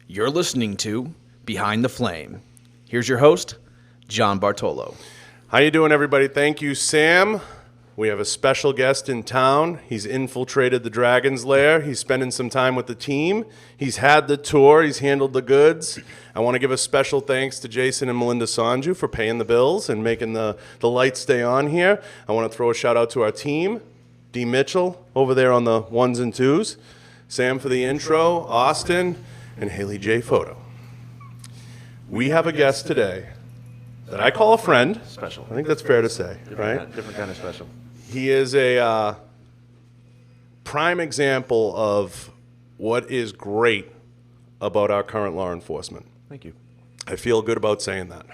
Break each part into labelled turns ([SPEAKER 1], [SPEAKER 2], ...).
[SPEAKER 1] You're listening to Behind the Flame. Here's your host, John Bartolo.
[SPEAKER 2] How you doing, everybody? Thank you, Sam. We have a special guest in town. He's infiltrated the Dragon's Lair. He's spending some time with the team. He's had the tour. He's handled the goods. I want to give a special thanks to Jason and Melinda Sanju for paying the bills and making the lights stay on here. I want to throw a shout out to our team, D. Mitchell over there on the ones and twos, Sam for the intro, Austin, and Haley J. Photo. We have a guest today that I call a friend.
[SPEAKER 3] Special.
[SPEAKER 2] I think that's fair to say, right?
[SPEAKER 3] Different kind of special.
[SPEAKER 2] He is a prime example of what is great about our current law enforcement.
[SPEAKER 3] Thank you.
[SPEAKER 2] I feel good about saying that.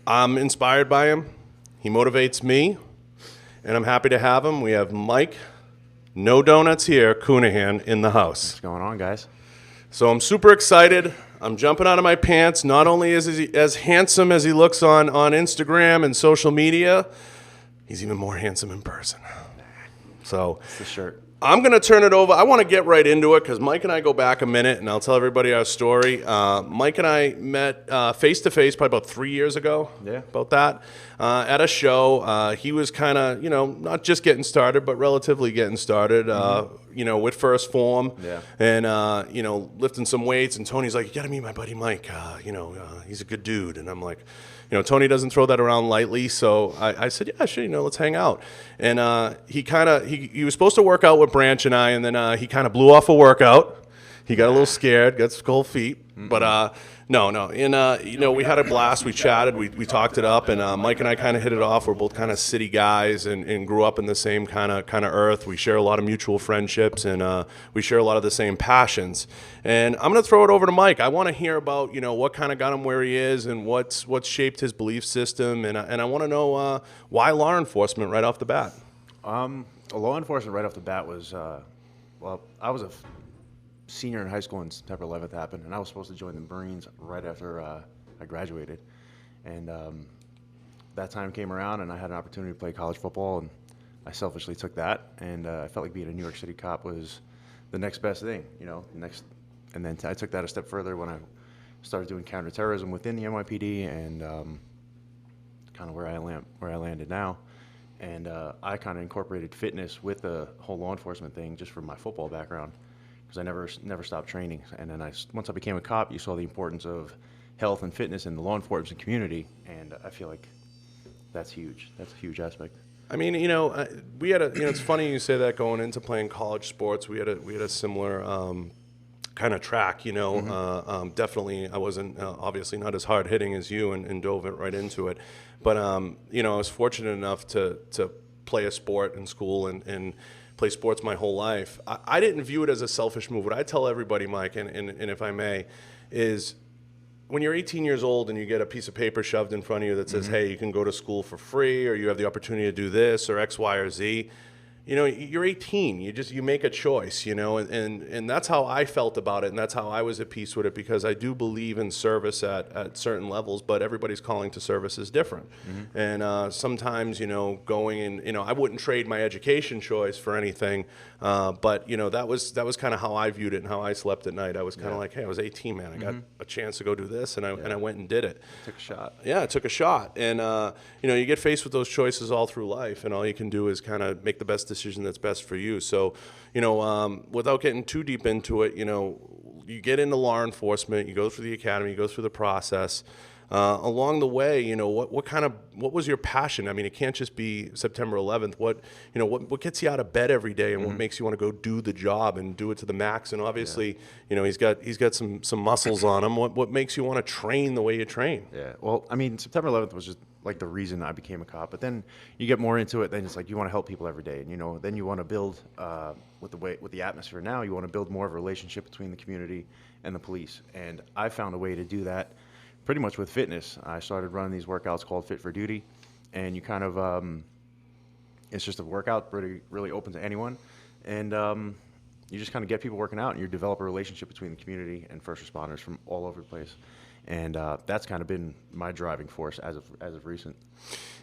[SPEAKER 2] I'm inspired by him. He motivates me, and I'm happy to have him. We have Mike, no donuts here, Counihan, in the house.
[SPEAKER 3] What's going on, guys?
[SPEAKER 2] So I'm super excited. I'm jumping out of my pants. Not only is he as handsome as he looks on Instagram and social media, he's even more handsome in person. So
[SPEAKER 3] It's the shirt.
[SPEAKER 2] I'm going to turn it over. I want to get right into it because Mike and I go back a minute, and I'll tell everybody our story. Mike and I met face-to-face probably about 3 years ago, about that, at a show. He was kind of, not just getting started, but relatively getting started, with first Phorm, and, lifting some weights. And Tony's like, you got to meet my buddy Mike. He's a good dude. And I'm like, Tony doesn't throw that around lightly, so I said, yeah, sure, let's hang out. And he was supposed to work out with Branch and I, and then he kind of blew off a workout. He got a little scared, got cold feet, but no. And, we had a blast. We chatted. We talked it up, and Mike and I kind of hit it off. We're both kind of city guys and grew up in the same kind of earth. We share a lot of mutual friendships, and we share a lot of the same passions. And I'm going to throw it over to Mike. I want to hear about, what kind of got him where he is and what's shaped his belief system. And I want to know why law enforcement right off the bat.
[SPEAKER 3] Law enforcement right off the bat was, I was a senior in high school when September 11th happened, and I was supposed to join the Marines right after I graduated. And that time came around, and I had an opportunity to play college football, and I selfishly took that. And I felt like being a New York City cop was the next best thing, And then I took that a step further when I started doing counterterrorism within the NYPD, and kind of where I landed now. And I kind of incorporated fitness with the whole law enforcement thing just from my football background, because I never stopped training. And then once I became a cop, you saw the importance of health and fitness in the law enforcement community, and I feel like that's huge. That's a huge aspect.
[SPEAKER 2] I mean, we had it's funny you say that going into playing college sports. We had a similar kind of track, definitely I wasn't obviously not as hard hitting as you and dove it right into it. But, I was fortunate enough to play a sport in school and play sports my whole life. I didn't view it as a selfish move. What I tell everybody, Mike, and if I may, is when you're 18 years old and you get a piece of paper shoved in front of you that says, hey, you can go to school for free, or you have the opportunity to do this or X, Y, or Z, you're 18. You make a choice, and that's how I felt about it, and that's how I was at peace with it, because I do believe in service at certain levels, but everybody's calling to service is different. And sometimes, going in, I wouldn't trade my education choice for anything, but that was kind of how I viewed it and how I slept at night. I was kind of like, hey, I was 18, man. I got a chance to go do this, and I went and did it.
[SPEAKER 3] Took a shot.
[SPEAKER 2] Yeah, I took a shot, and you get faced with those choices all through life, and all you can do is kind of make the best decision that's best for you. So, without getting too deep into it, you get into law enforcement, you go through the academy, you go through the process. Along the way, what was your passion? I mean, it can't just be September 11th. What gets you out of bed every day, and what makes you want to go do the job and do it to the max? And obviously, he's got some muscles on him. What makes you want to train the way you train?
[SPEAKER 3] Yeah. Well, I mean, September 11th was just like the reason I became a cop. But then you get more into it. Then it's like you want to help people every day, and then you want to build with the atmosphere now. You want to build more of a relationship between the community and the police. And I found a way to do that pretty much with fitness. I started running these workouts called Fit for Duty, and you kind of it's just a workout really open to anyone, and you just kind of get people working out, and you develop a relationship between the community and first responders from all over the place. And that's kind of been my driving force as of recent.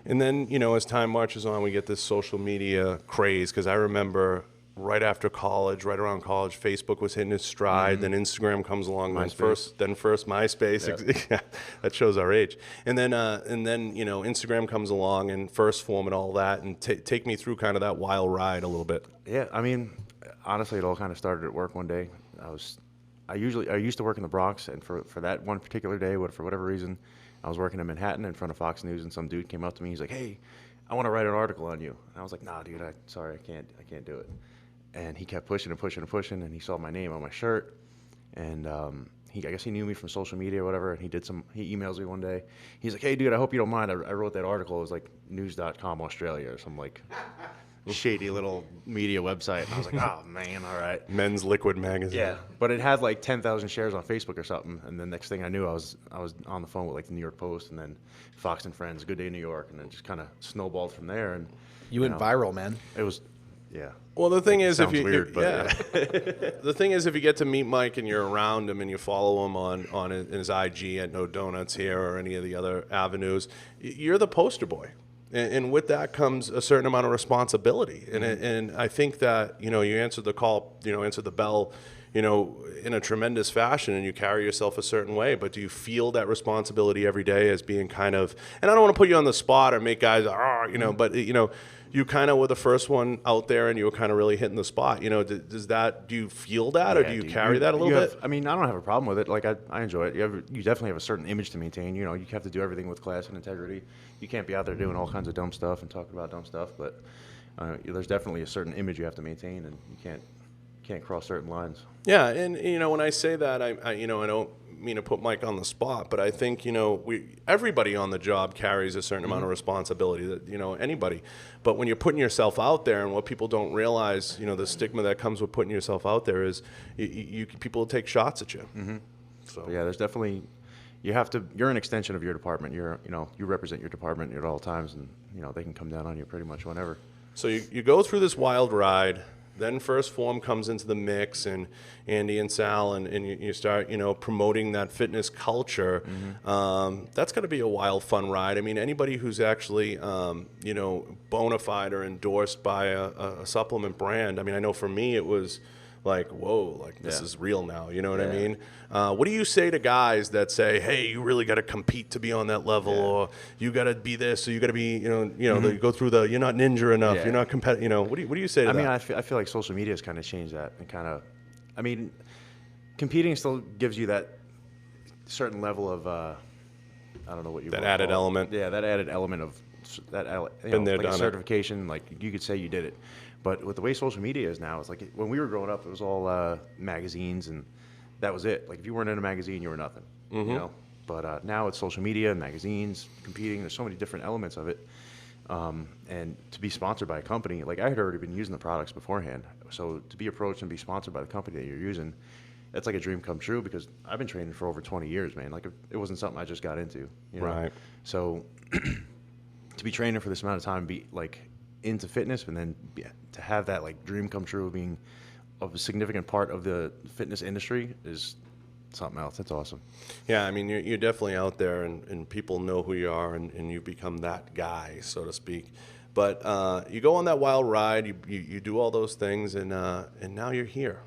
[SPEAKER 2] And then, as time marches on, we get this social media craze, because I remember right after college, right around college, Facebook was hitting its stride. Then Instagram comes along. Then first MySpace. Yeah, that shows our age. And then Instagram comes along, and first Phorm and all that. And take me through kind of that wild ride a little bit.
[SPEAKER 3] Yeah, I mean, honestly, it all kind of started at work one day. I used to work in the Bronx, and for that one particular day, for whatever reason, I was working in Manhattan in front of Fox News, and some dude came up to me. He's like, "Hey, I want to write an article on you." And I was like, "Nah, dude, sorry, I can't do it." And he kept pushing and pushing and pushing, and he saw my name on my shirt, and I guess he knew me from social media or whatever, and he emails me one day. He's like, "Hey, dude, I hope you don't mind. I wrote that article. It was like news.com Australia or some like shady little media website." And I was like, "Oh man, all right."
[SPEAKER 2] Men's Liquid magazine.
[SPEAKER 3] Yeah, but it had like 10,000 shares on Facebook or something, and the next thing I knew, I was on the phone with like the New York Post, and then Fox and Friends, Good Day New York, and then just kind of snowballed from there. And
[SPEAKER 1] you went viral, man.
[SPEAKER 3] It was, yeah.
[SPEAKER 2] Well, the thing is,
[SPEAKER 3] the
[SPEAKER 2] thing is, if you get to meet Mike and you're around him and you follow him on his IG at No Donuts here or any of the other avenues, you're the poster boy. And with that comes a certain amount of responsibility. And I think that, you answered the call, answered the bell, in a tremendous fashion, and you carry yourself a certain way. But do you feel that responsibility every day as being kind of, and I don't want to put you on the spot or make guys, but, you kind of were the first one out there, and you were kind of really hitting the spot. Do you feel that, or do you carry that a little bit?
[SPEAKER 3] I mean, I don't have a problem with it. Like, I enjoy it. You definitely have a certain image to maintain. You have to do everything with class and integrity. You can't be out there doing all kinds of dumb stuff and talking about dumb stuff. But there's definitely a certain image you have to maintain, and you can't cross certain lines.
[SPEAKER 2] Yeah, and when I say that, I don't mean to put Mike on the spot, but I think everybody on the job carries a certain amount of responsibility, that anybody. But when you're putting yourself out there, and what people don't realize, the stigma that comes with putting yourself out there is people take shots at you.
[SPEAKER 3] So yeah, there's definitely, you're an extension of your department. You represent your department at all times, and they can come down on you pretty much whenever. So
[SPEAKER 2] you go through this wild ride. Then first Phorm comes into the mix, and Andy and Sal, and you start, promoting that fitness culture. That's going to be a wild, fun ride. I mean, anybody who's actually, bona fide or endorsed by a supplement brand. I mean, I know for me it was like, whoa, like this is real now. You know what I mean? What do you say to guys that say, hey, you really got to compete to be on that level, or you got to be this, or you got to be, you go through you're not ninja enough, you're not competitive. What do you say to that?
[SPEAKER 3] I mean, I feel like social media has kind of changed that, and competing still gives you that certain level of, I don't know what you
[SPEAKER 2] that added element.
[SPEAKER 3] Yeah, that added element of that,
[SPEAKER 2] Been there,
[SPEAKER 3] like
[SPEAKER 2] done
[SPEAKER 3] a certification, like you could say you did it. But with the way social media is now, it's like when we were growing up, it was all magazines, and that was it. Like if you weren't in a magazine, you were nothing. But now it's social media and magazines, competing. There's so many different elements of it. And to be sponsored by a company, like I had already been using the products beforehand. So to be approached and be sponsored by the company that you're using, that's like a dream come true, because I've been training for over 20 years, man. Like it wasn't something I just got into.
[SPEAKER 2] Right.
[SPEAKER 3] So to be training for this amount of time, be like into fitness, and then to have that like dream come true of being a significant part of the fitness industry is something else. That's awesome.
[SPEAKER 2] Yeah, I mean, you're definitely out there, and people know who you are, and you become that guy, so to speak. But you go on that wild ride, you do all those things, and now you're here.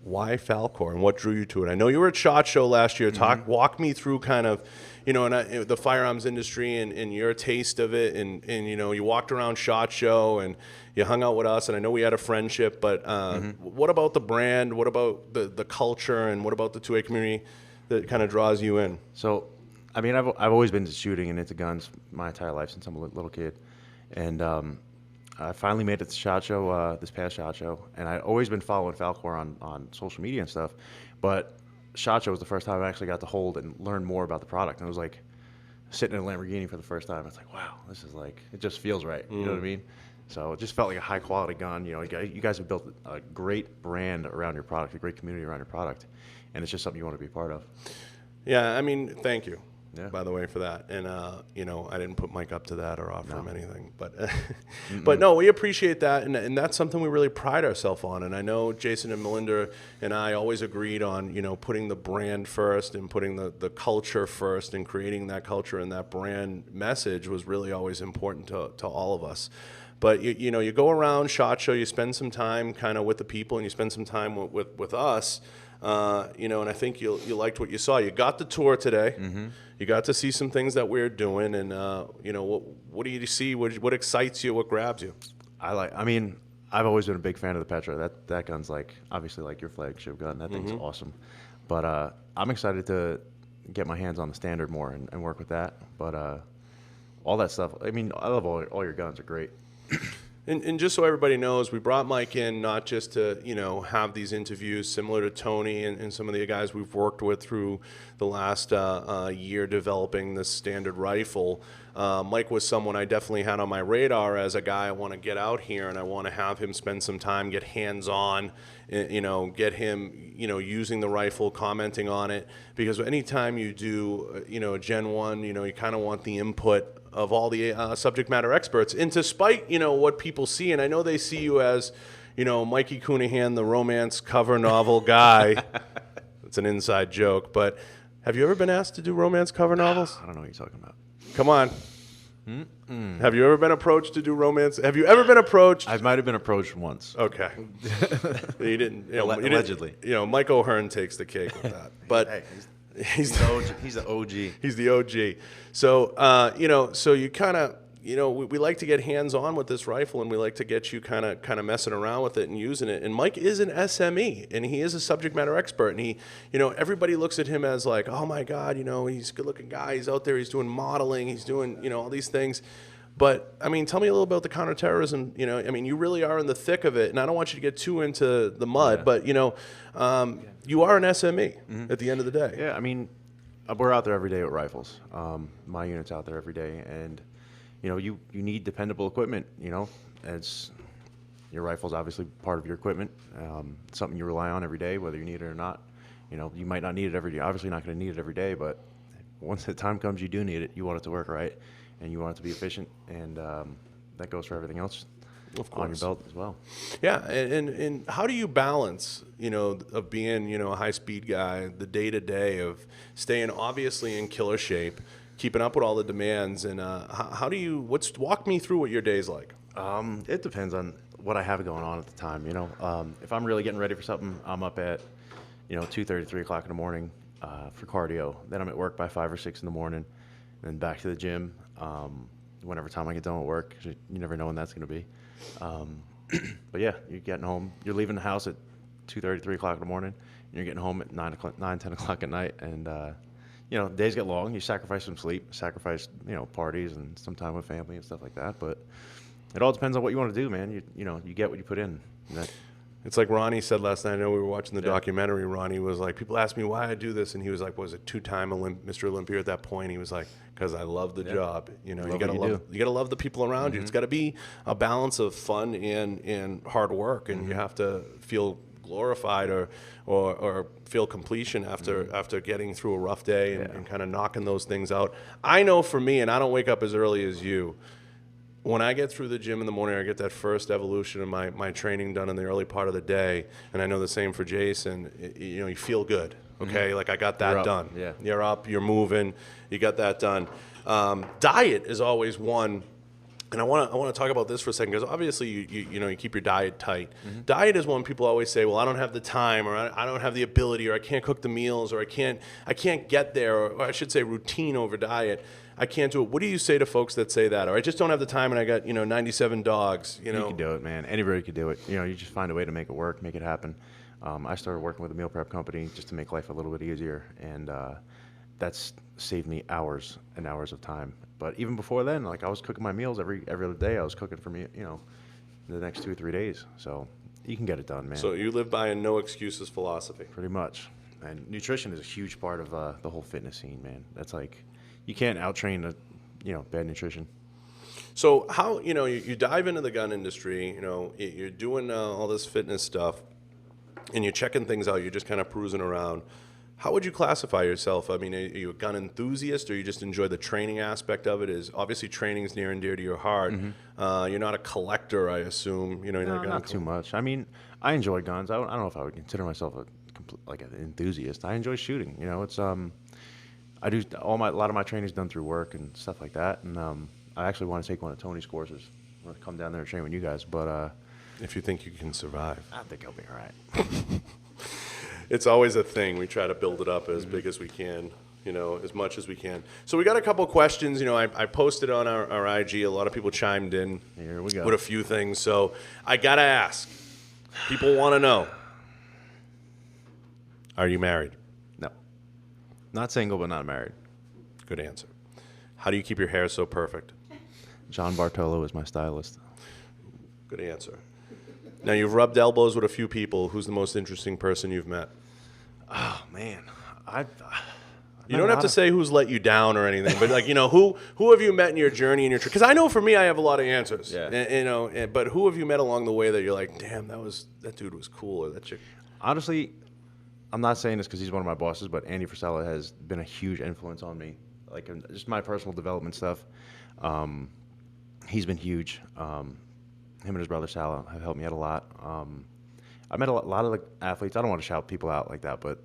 [SPEAKER 2] Why Falkor, and what drew you to it? I know you were at SHOT Show last year. Walk me through kind of, the firearms industry and your taste of it, and you walked around SHOT Show and you hung out with us, and I know we had a friendship. But what about the brand? What about the culture? And what about the 2A community that kind of draws you in?
[SPEAKER 3] So, I mean, I've always been into shooting and into guns my entire life since I'm a little kid, and I finally made it to SHOT Show this past SHOT Show, and I'd always been following Falkor on social media and stuff, but SHOT Show was the first time I actually got to hold and learn more about the product, and it was like sitting in a Lamborghini for the first time. It's like, wow, this is like, it just feels right. You know what I mean? So it just felt like a high quality gun. You know, you guys have built a great brand around your product, a great community around your product, and it's just something you want to be part of.
[SPEAKER 2] Yeah, I mean, thank you, by the way, for that. And, you know, I didn't put Mike up to that or offer him anything. But, but no, we appreciate that. And that's something we really pride ourselves on. And I know Jason and Melinda and I always agreed on, you know, putting the brand first and putting the culture first and creating that culture and that brand message was really always important to all of us. But, you know, you go around SHOT Show, you spend some time kind of with the people and you spend some time with us. You know, and I think you liked what you saw. You got the tour today. You got to see some things that we're doing, and you know, what do you see? What excites you? What grabs you?
[SPEAKER 3] I mean, I've always been a big fan of the Petra. That gun's like obviously like your flagship gun. That thing's awesome. But I'm excited to get my hands on the Standard more and work with that. But all that stuff. I mean, I love all your guns are great.
[SPEAKER 2] And just so everybody knows, we brought Mike in not just to, you know, have these interviews similar to Tony and some of the guys we've worked with through the last year developing this Standard rifle. Mike was someone I definitely had on my radar as a guy I want to get out here and I want to have him spend some time, get hands-on, you know, get him, you know, using the rifle, commenting on it. Because anytime you do, you know, a Gen 1, you know, you kind of want the input of all the subject matter experts. And despite, you know, what people see, and I know they see you as, you know, Mikey Counihan, the romance cover novel guy. It's an inside joke. But have you ever been asked to do romance cover novels?
[SPEAKER 3] I don't know what you're talking about.
[SPEAKER 2] Come on. Have you ever been approached to do romance? Have you ever been approached?
[SPEAKER 3] I might have been approached once.
[SPEAKER 2] Okay. You didn't. You know,
[SPEAKER 3] allegedly.
[SPEAKER 2] You know, Mike O'Hearn takes the cake with that. But
[SPEAKER 3] hey, he's the OG.
[SPEAKER 2] He's the OG. So, you know, so you kind of, you know, we like to get hands-on with this rifle, and we like to get you kind of messing around with it and using it. And Mike is an SME, and he is a subject matter expert. And he, you know, everybody looks at him as like, oh my God, you know, he's a good-looking guy. He's out there. He's doing modeling. He's doing, you know, all these things. But, I mean, tell me a little about the counterterrorism. You know, I mean, you really are in the thick of it. And I don't want you to get too into the mud, but, you know, you are an SME at the end of the day.
[SPEAKER 3] Yeah, I mean, we're out there every day with rifles. My unit's out there every day, and you know, you need dependable equipment. You know, it's your rifle's obviously part of your equipment. Something you rely on every day, whether you need it or not. You know, you might not need it every day. Obviously, not going to need it every day, but once the time comes, you do need it. You want it to work right, and you want it to be efficient, and that goes for everything else. Of course. On your belt as well.
[SPEAKER 2] Yeah, and how do you balance, you know, of being, you know, a high-speed guy, the day-to-day of staying obviously in killer shape, keeping up with all the demands, and how do you, walk me through what your day's like?
[SPEAKER 3] It depends on what I have going on at the time, you know. If I'm really getting ready for something, I'm up at, you know, 2:30, 3 o'clock in the morning for cardio. Then I'm at work by 5 or 6 in the morning, and then back to the gym whenever time I get done with work. You never know when that's going to be. But yeah, you're getting home. You're leaving the house at 2:30, 3 o'clock in the morning, and you're getting home at 9, 10 o'clock at night. And you know, days get long. You sacrifice some sleep, sacrifice, you know, parties and some time with family and stuff like that. But it all depends on what you want to do, man. You know, you get what you put in.
[SPEAKER 2] It's like Ronnie said last night. I know we were watching the documentary. Ronnie was like, people ask me why I do this, and he was like, was it 2-time Mr. Olympia at that point? He was like, because I love the job. You know, you gotta love the people around you. It's got to be a balance of fun and hard work, and you have to feel glorified or feel completion after getting through a rough day and kind of knocking those things out. I know for me, and I don't wake up as early as you. When I get through the gym in the morning, I get that first evolution of my training done in the early part of the day, and I know the same for Jason. You know, you feel good, okay? Like, I got that done.
[SPEAKER 3] Yeah.
[SPEAKER 2] You're up, you're moving, you got that done. Diet is always one, and I want to talk about this for a second, because obviously you know, you keep your diet tight. Diet is one people always say, well, I don't have the time, or I don't have the ability, or I can't cook the meals, or I can't get there, or I should say routine over diet. I can't do it. What do you say to folks that say that? Or I just don't have the time, and I got, you know, 97 dogs, you know?
[SPEAKER 3] You can do it, man. Anybody could do it. You know, you just find a way to make it work, make it happen. I started working with a meal prep company just to make life a little bit easier, and that's saved me hours and hours of time. But even before then, like I was cooking my meals every other day. I was cooking for me, the next 2 or 3 days. So you can get it done, man.
[SPEAKER 2] So you live by a no excuses philosophy.
[SPEAKER 3] Pretty much. And nutrition is a huge part of the whole fitness scene, man. That's like, you can't out-train bad nutrition.
[SPEAKER 2] So how, you dive into the gun industry, you're doing all this fitness stuff, and you're checking things out, you're just kind of cruising around. How would you classify yourself? I mean, are you a gun enthusiast, or you just enjoy the training aspect of it? Is obviously training is near and dear to your heart. Mm-hmm. You're not a collector, I assume. You're
[SPEAKER 3] not too much. I mean, I enjoy guns. I don't know if I would consider myself an enthusiast. I enjoy shooting. It's I do a lot of my training is done through work and stuff like that. And I actually want to take one of Tony's courses. I want to come down there and train with you guys. But
[SPEAKER 2] if you think you can survive,
[SPEAKER 3] I think I'll be all right.
[SPEAKER 2] It's always a thing. We try to build it up as big as we can, as much as we can. So we got a couple questions. I posted on our IG. A lot of people chimed in.
[SPEAKER 3] Here we go.
[SPEAKER 2] With a few things. So I got to ask. People want to know. Are you married?
[SPEAKER 3] No. Not single, but not married.
[SPEAKER 2] Good answer. How do you keep your hair so perfect?
[SPEAKER 3] John Bartolo is my stylist.
[SPEAKER 2] Good answer. Now, you've rubbed elbows with a few people. Who's the most interesting person you've met?
[SPEAKER 3] Oh, man.
[SPEAKER 2] You don't have to say who's let you down or anything, but who have you met in your journey, in your trip? Because I know for me, I have a lot of answers.
[SPEAKER 3] Yeah.
[SPEAKER 2] But who have you met along the way that you're like, damn, that dude was cool, or that chick?
[SPEAKER 3] Honestly, I'm not saying this because he's one of my bosses, but Andy Frisella has been a huge influence on me, like just my personal development stuff. He's been huge. Him and his brother Sal have helped me out a lot. I met a lot of the athletes. I don't want to shout people out like that, but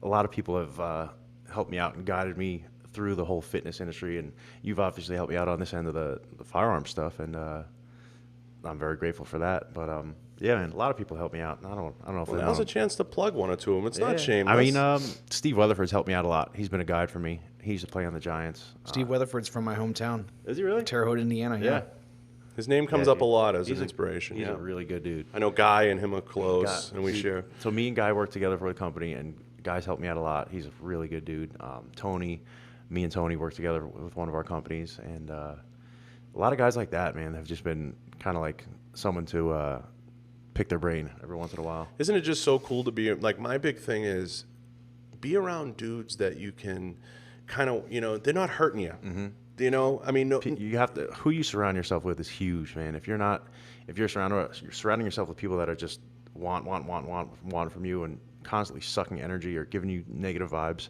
[SPEAKER 3] a lot of people have helped me out and guided me through the whole fitness industry. And you've obviously helped me out on this end of the firearm stuff, and I'm very grateful for that. But yeah, man, a lot of people helped me out. And I don't know if
[SPEAKER 2] now's a chance to plug one or two of them. It's not shameless.
[SPEAKER 3] I mean, Steve Weatherford's helped me out a lot. He's been a guide for me. He used to play on the Giants.
[SPEAKER 1] Steve Weatherford's from my hometown.
[SPEAKER 3] Is he really?
[SPEAKER 1] Terre Haute, Indiana. Yeah.
[SPEAKER 2] His name comes up a lot as an inspiration.
[SPEAKER 3] He's a really good dude.
[SPEAKER 2] I know Guy and him are close, and we share.
[SPEAKER 3] So me and Guy work together for the company, and Guy's helped me out a lot. He's a really good dude. Me and Tony work together with one of our companies, and a lot of guys like that, man, have just been kind of like someone to pick their brain every once in a while.
[SPEAKER 2] Isn't it just so cool to be, like, my big thing is be around dudes that you can kind of, they're not hurting you. Mm-hmm. I mean,
[SPEAKER 3] you have to. Who you surround yourself with is huge, man. If you're surrounding yourself with people that are just want from you and constantly sucking energy or giving you negative vibes,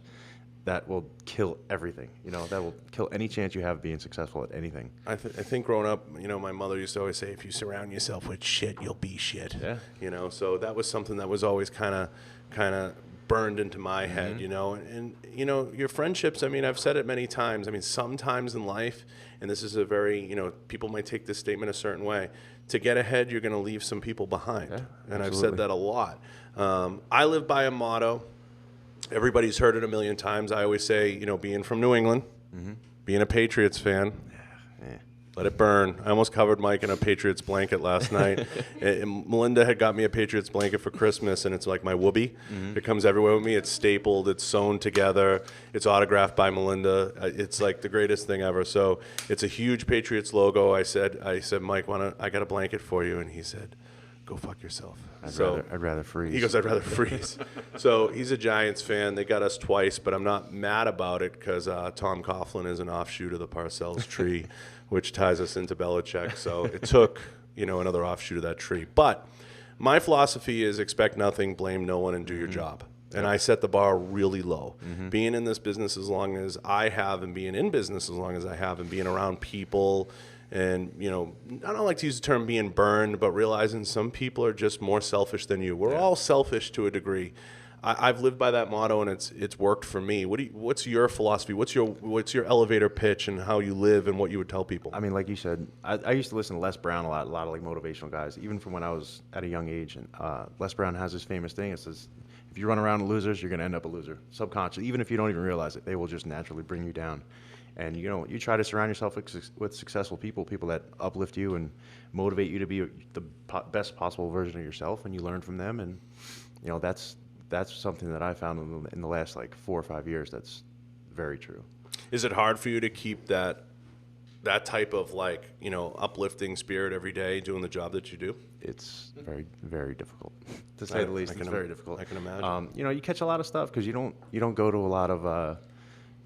[SPEAKER 3] that will kill everything. That will kill any chance you have of being successful at anything.
[SPEAKER 2] I think growing up, my mother used to always say, if you surround yourself with shit, you'll be shit.
[SPEAKER 3] Yeah.
[SPEAKER 2] So that was something that was always kind of burned into my head, and your friendships, I mean, I've said it many times. I mean, sometimes in life, and this is a very, people might take this statement a certain way, to get ahead, you're going to leave some people behind.
[SPEAKER 3] Yeah,
[SPEAKER 2] and I've said that a lot. I live by a motto. Everybody's heard it a million times. I always say, being from New England, being a Patriots fan, let it burn. I almost covered Mike in a Patriots blanket last night. And Melinda had got me a Patriots blanket for Christmas, and it's like my whoopee. It comes everywhere with me. It's stapled. It's sewn together. It's autographed by Melinda. It's like the greatest thing ever. So it's a huge Patriots logo. I said, Mike, I got a blanket for you. And he said, go fuck yourself.
[SPEAKER 3] I'd rather freeze.
[SPEAKER 2] He goes, I'd rather freeze. So he's a Giants fan. They got us twice, but I'm not mad about it because Tom Coughlin is an offshoot of the Parcells tree, which ties us into Belichick. So it took, another offshoot of that tree. But my philosophy is expect nothing, blame no one, and do your job. And I set the bar really low. Being in this business as long as I have, and being in business as long as I have, and being around people, and, I don't like to use the term being burned, but realizing some people are just more selfish than you. We're all selfish to a degree. I've lived by that motto, and it's worked for me. What's your philosophy? What's your elevator pitch, and how you live, and what you would tell people?
[SPEAKER 3] I mean, like you said, I used to listen to Les Brown a lot of like motivational guys, even from when I was at a young age. And Les Brown has this famous thing. It says, if you run around with losers, you're going to end up a loser. Subconsciously, even if you don't even realize it, they will just naturally bring you down. And you try to surround yourself with successful people that uplift you and motivate you to be the best possible version of yourself, and you learn from them, and that's something that I found in the last like 4 or 5 years. That's very true.
[SPEAKER 2] Is it hard for you to keep that type of like, uplifting spirit every day doing the job that you do?
[SPEAKER 3] It's very, very difficult, to say the least. It's very difficult.
[SPEAKER 2] I can imagine.
[SPEAKER 3] You catch a lot of stuff because you don't go to a lot of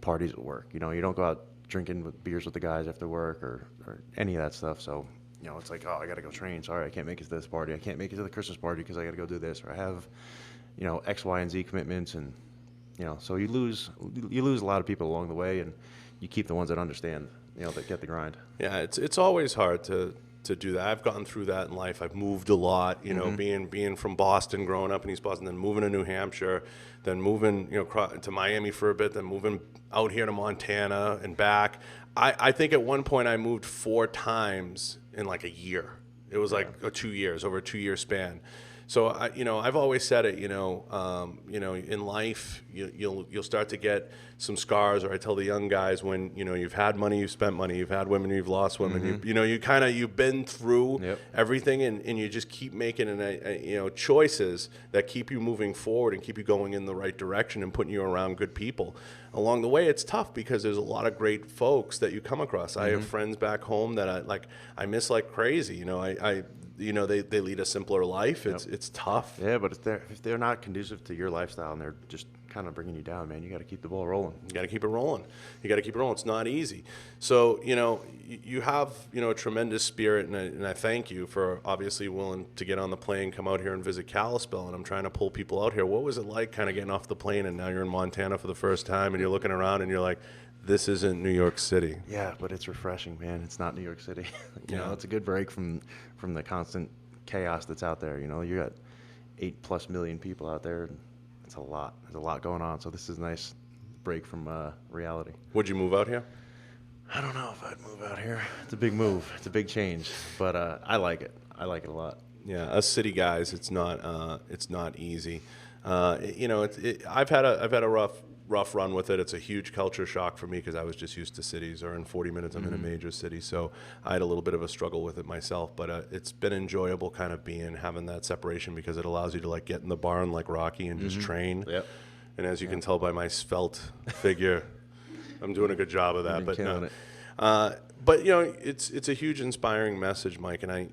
[SPEAKER 3] parties at work. You don't go out drinking with beers with the guys after work or any of that stuff. So, it's like, oh, I got to go train. Sorry, I can't make it to this party. I can't make it to the Christmas party because I got to go do this. Or I have, X, Y, and Z commitments. And, so you lose a lot of people along the way, and you keep the ones that understand, that get the grind.
[SPEAKER 2] Yeah, it's always hard to do that. I've gone through that in life. I've moved a lot, being from Boston, growing up in East Boston, then moving to New Hampshire, then moving, to Miami for a bit, then moving out here to Montana and back. I think at one point I moved 4 times in like a year. It was like 2 years, over a 2-year span. So I've always said it, in life you'll start to get some scars. Or I tell the young guys, when you've had money, you've spent money, you've had women, you've lost women. You've been through everything, and you just keep making choices that keep you moving forward and keep you going in the right direction and putting you around good people. Along the way, it's tough because there's a lot of great folks that you come across. I have friends back home that I miss like crazy. They lead a simpler life. It's tough.
[SPEAKER 3] Yeah, but if they're not conducive to your lifestyle and they're just kind of bringing you down, man, you got to keep the ball rolling.
[SPEAKER 2] You got to keep it rolling. It's not easy. So, you have, a tremendous spirit, and I thank you for obviously willing to get on the plane, come out here and visit Kalispell, and I'm trying to pull people out here. What was it like kind of getting off the plane and now you're in Montana for the first time and you're looking around and you're like, this isn't New York City?
[SPEAKER 3] Yeah, but it's refreshing, man. It's not New York City. It's a good break from the constant chaos that's out there. You got 8+ million people out there. And it's a lot. There's a lot going on. So this is a nice break from reality.
[SPEAKER 2] Would you move out here?
[SPEAKER 3] I don't know if I'd move out here. It's a big move. It's a big change. But I like it. I like it a lot.
[SPEAKER 2] Yeah, us city guys, it's not easy. I've had a rough run with it. It's a huge culture shock for me because I was just used to cities, or in 40 minutes I'm in a major city. So I had a little bit of a struggle with it myself, but it's been enjoyable kind of having that separation because it allows you to like get in the barn like Rocky and just train.
[SPEAKER 3] Yep.
[SPEAKER 2] And as you can tell by my svelte figure, I'm doing a good job of that. But no. But it's a huge inspiring message, Mike, and I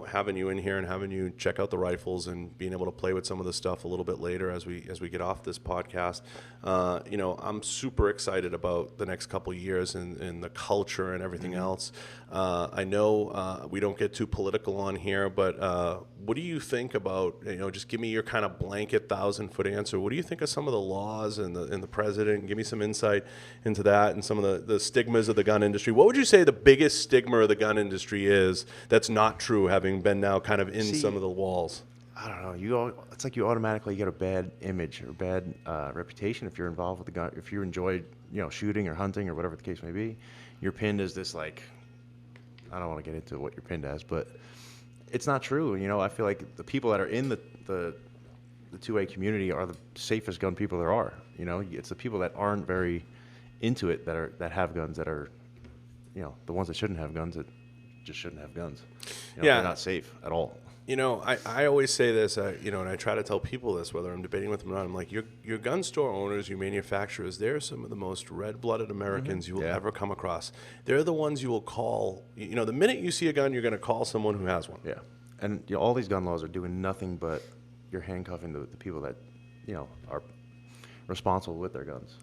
[SPEAKER 2] having you in here and having you check out the rifles and being able to play with some of the stuff a little bit later as we get off this podcast. I'm super excited about the next couple of years and the culture and everything else. I know we don't get too political on here, but what do you think about, just give me your kind of blanket 1,000-foot answer. What do you think of some of the laws and the president? Give me some insight into that and some of the stigmas of the gun industry. What would you say the biggest stigma of the gun industry is that's not true, having been now kind of in some of the walls?
[SPEAKER 3] I don't know. It's like you automatically get a bad image or bad reputation if you're involved with the gun. If you enjoy, shooting or hunting or whatever the case may be, you're pinned as this like. I don't want to get into what you're pinned as, but it's not true. I feel like the people that are in the 2A community are the safest gun people there are. It's the people that aren't very into it that have guns that are, the ones that shouldn't have guns that just shouldn't have guns. They're not safe at all.
[SPEAKER 2] I always say this, and I try to tell people this, whether I'm debating with them or not. I'm like, your gun store owners, your manufacturers, they're some of the most red-blooded Americans you will ever come across. They're the ones you will call. The minute you see a gun, you're going to call someone who has one.
[SPEAKER 3] Yeah, and all these gun laws are doing nothing but you're handcuffing the people that, are responsible with their guns.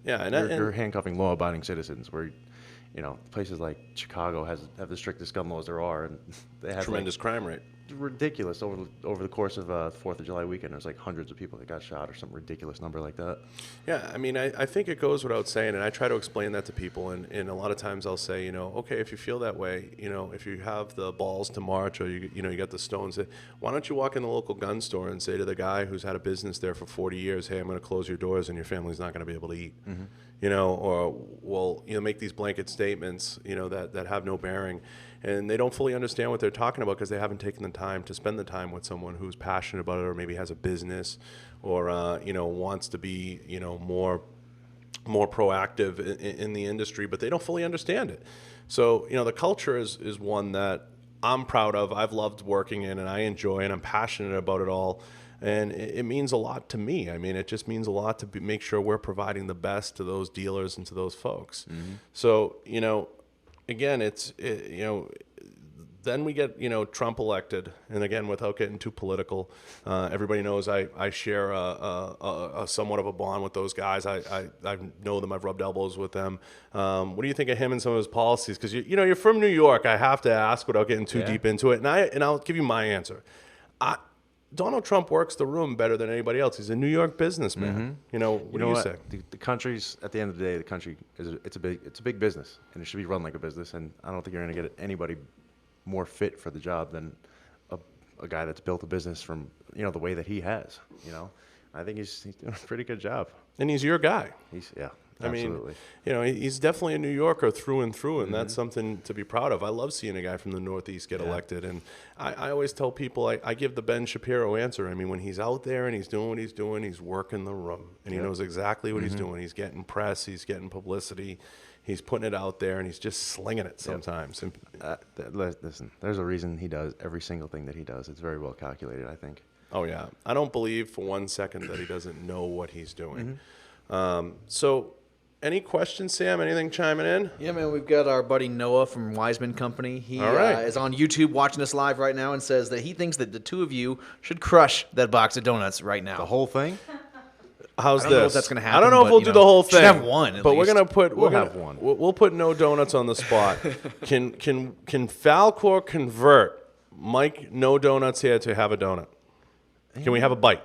[SPEAKER 2] Yeah, and
[SPEAKER 3] you're handcuffing law-abiding citizens where. Places like Chicago have the strictest gun laws there are, and they have
[SPEAKER 2] tremendous crime rate.
[SPEAKER 3] Ridiculous over the course of 4th of July weekend. There's like hundreds of people that got shot, or some ridiculous number like that.
[SPEAKER 2] Yeah, I think it goes without saying, and I try to explain that to people, and a lot of times I'll say, okay, if you feel that way, if you have the balls to march, or you got the stones, why don't you walk in the local gun store and say to the guy who's had a business there for 40 years, hey, I'm going to close your doors, and your family's not going to be able to eat. Make these blanket statements, that have no bearing, and they don't fully understand what they're talking about because they haven't taken the time to spend the time with someone who's passionate about it, or maybe has a business, or wants to be more proactive in the industry, but they don't fully understand it. So the culture is one that I'm proud of. I've loved working in, and I enjoy, and I'm passionate about it all. And it means a lot to me. I mean, it just means a lot to make sure we're providing the best to those dealers and to those folks. So, again, then we get, Trump elected. And again, without getting too political, everybody knows I share a somewhat of a bond with those guys. I know them. I've rubbed elbows with them. What do you think of him and some of his policies? Because, you're from New York. I have to ask without getting too deep into it. And I'll give you my answer. Donald Trump works the room better than anybody else. He's a New York businessman. What do you say?
[SPEAKER 3] The country's, at the end of the day, the country it's a big business, and it should be run like a business. And I don't think you're going to get anybody more fit for the job than a guy that's built a business from the way that he has. I think he's doing a pretty good job.
[SPEAKER 2] And he's your guy.
[SPEAKER 3] Absolutely.
[SPEAKER 2] I mean, he's definitely a New Yorker through and through, and that's something to be proud of. I love seeing a guy from the Northeast get elected, and I always tell people, I give the Ben Shapiro answer. I mean, when he's out there and he's doing what he's doing, he's working the room, and he knows exactly what he's doing. He's getting press, he's getting publicity, he's putting it out there, and he's just slinging it sometimes. And,
[SPEAKER 3] listen, there's a reason he does every single thing that he does. It's very well calculated, I think.
[SPEAKER 2] Oh, yeah. I don't believe for 1 second that he doesn't know what he's doing. So any questions, Sam? Anything chiming in?
[SPEAKER 1] Yeah, man, we've got our buddy Noah from Wiseman Company. He
[SPEAKER 2] All right.
[SPEAKER 1] Is on YouTube watching us live right now and says that he thinks that the two of you should crush that box of donuts right now.
[SPEAKER 3] The whole thing?
[SPEAKER 2] How's
[SPEAKER 1] I don't know
[SPEAKER 2] this?
[SPEAKER 1] if that's going to happen.
[SPEAKER 2] I don't know if we'll do the whole thing.
[SPEAKER 1] Should have one, at
[SPEAKER 2] but
[SPEAKER 1] least.
[SPEAKER 2] we're gonna put
[SPEAKER 3] We'll have one.
[SPEAKER 2] We'll put no donuts on the spot. Can Falkor convert Mike no donuts here to have a donut? Can we have a bite?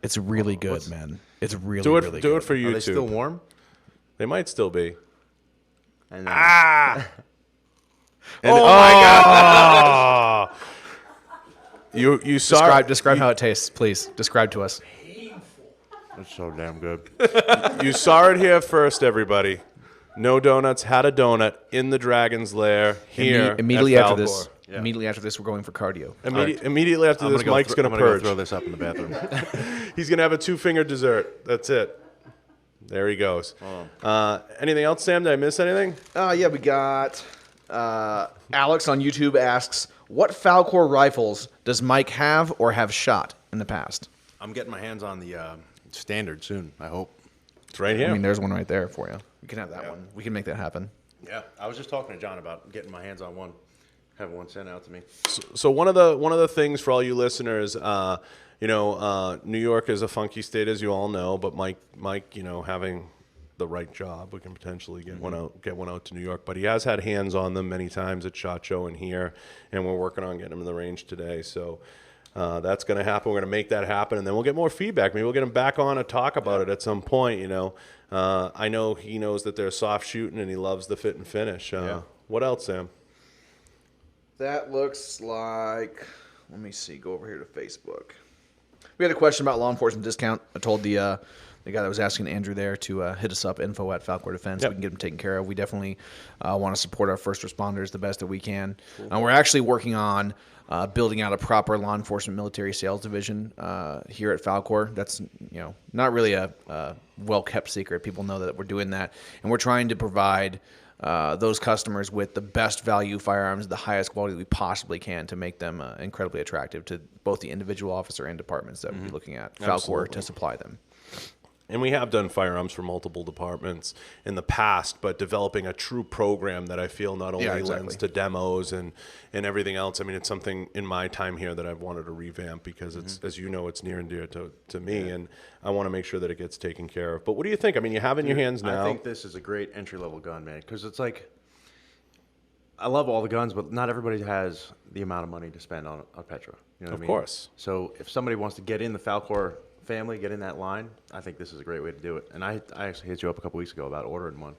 [SPEAKER 1] It's really good, man. It's really,
[SPEAKER 2] Do it.
[SPEAKER 1] really
[SPEAKER 2] Do
[SPEAKER 1] good.
[SPEAKER 2] it for YouTube.
[SPEAKER 3] Are they still warm?
[SPEAKER 2] They might still be.
[SPEAKER 3] And,
[SPEAKER 2] My God! You saw
[SPEAKER 1] Describe how it tastes, please. Describe to us.
[SPEAKER 3] It's so damn good.
[SPEAKER 2] You saw it here first, everybody. No Donuts had a donut in the Dragon's Lair here
[SPEAKER 1] Immediately
[SPEAKER 2] at
[SPEAKER 1] after
[SPEAKER 2] Falkor.
[SPEAKER 1] this.
[SPEAKER 3] Yeah.
[SPEAKER 1] Immediately after this, we're going for cardio.
[SPEAKER 2] Immediately after this, Mike's going to purge.
[SPEAKER 3] Throw this up in the bathroom.
[SPEAKER 2] He's going to have a 2-finger dessert. That's it. There he goes. Anything else, Sam? Did I miss anything?
[SPEAKER 1] Yeah, we got Alex on YouTube asks, what Falkor rifles does Mike have or have shot in the past?
[SPEAKER 3] I'm getting my hands on the standard soon, I hope.
[SPEAKER 2] It's right here.
[SPEAKER 1] I mean, there's one right there for you. We can have that one. We can make that happen.
[SPEAKER 3] Yeah, I was just talking to John about getting my hands on one, having one sent out to me.
[SPEAKER 2] So one of the things for all you listeners, New York is a funky state, as you all know. But Mike, having the right job, we can potentially get one out to New York. But he has had hands on them many times at SHOT Show and here, and we're working on getting him in the range today. So that's going to happen. We're going to make that happen, and then we'll get more feedback. Maybe we'll get him back on and talk about it at some point. I know he knows that they're soft shooting, and he loves the fit and finish. What else, Sam?
[SPEAKER 1] That looks like, let me see, go over here to Facebook. We had a question about law enforcement discount. I told the guy that was asking Andrew there to hit us up, info@Falkor Defense.
[SPEAKER 2] Yep.
[SPEAKER 1] We can get them taken care of. We definitely want to support our first responders the best that we can. Cool. We're actually working on building out a proper law enforcement military sales division here at Falkor. That's not really a well-kept secret. People know that we're doing that. And we're trying to provide those customers with the best value firearms, the highest quality we possibly can to make them incredibly attractive to both the individual officer and departments that we'll be looking at Falkor to supply them.
[SPEAKER 2] And we have done firearms for multiple departments in the past, but developing a true program that I feel not only lends to demos and everything else. I mean, it's something in my time here that I've wanted to revamp because it's, as you know, it's near and dear to me, and I want to make sure that it gets taken care of. But what do you think? I mean, you have it in your hands now.
[SPEAKER 3] I think this is a great entry-level gun, man, because it's like, I love all the guns, but not everybody has the amount of money to spend on petrol. You know what I mean?
[SPEAKER 2] Of course.
[SPEAKER 3] So if somebody wants to get in the Falkor family, get in that line, I think this is a great way to do it. And I actually hit you up a couple weeks ago about ordering one.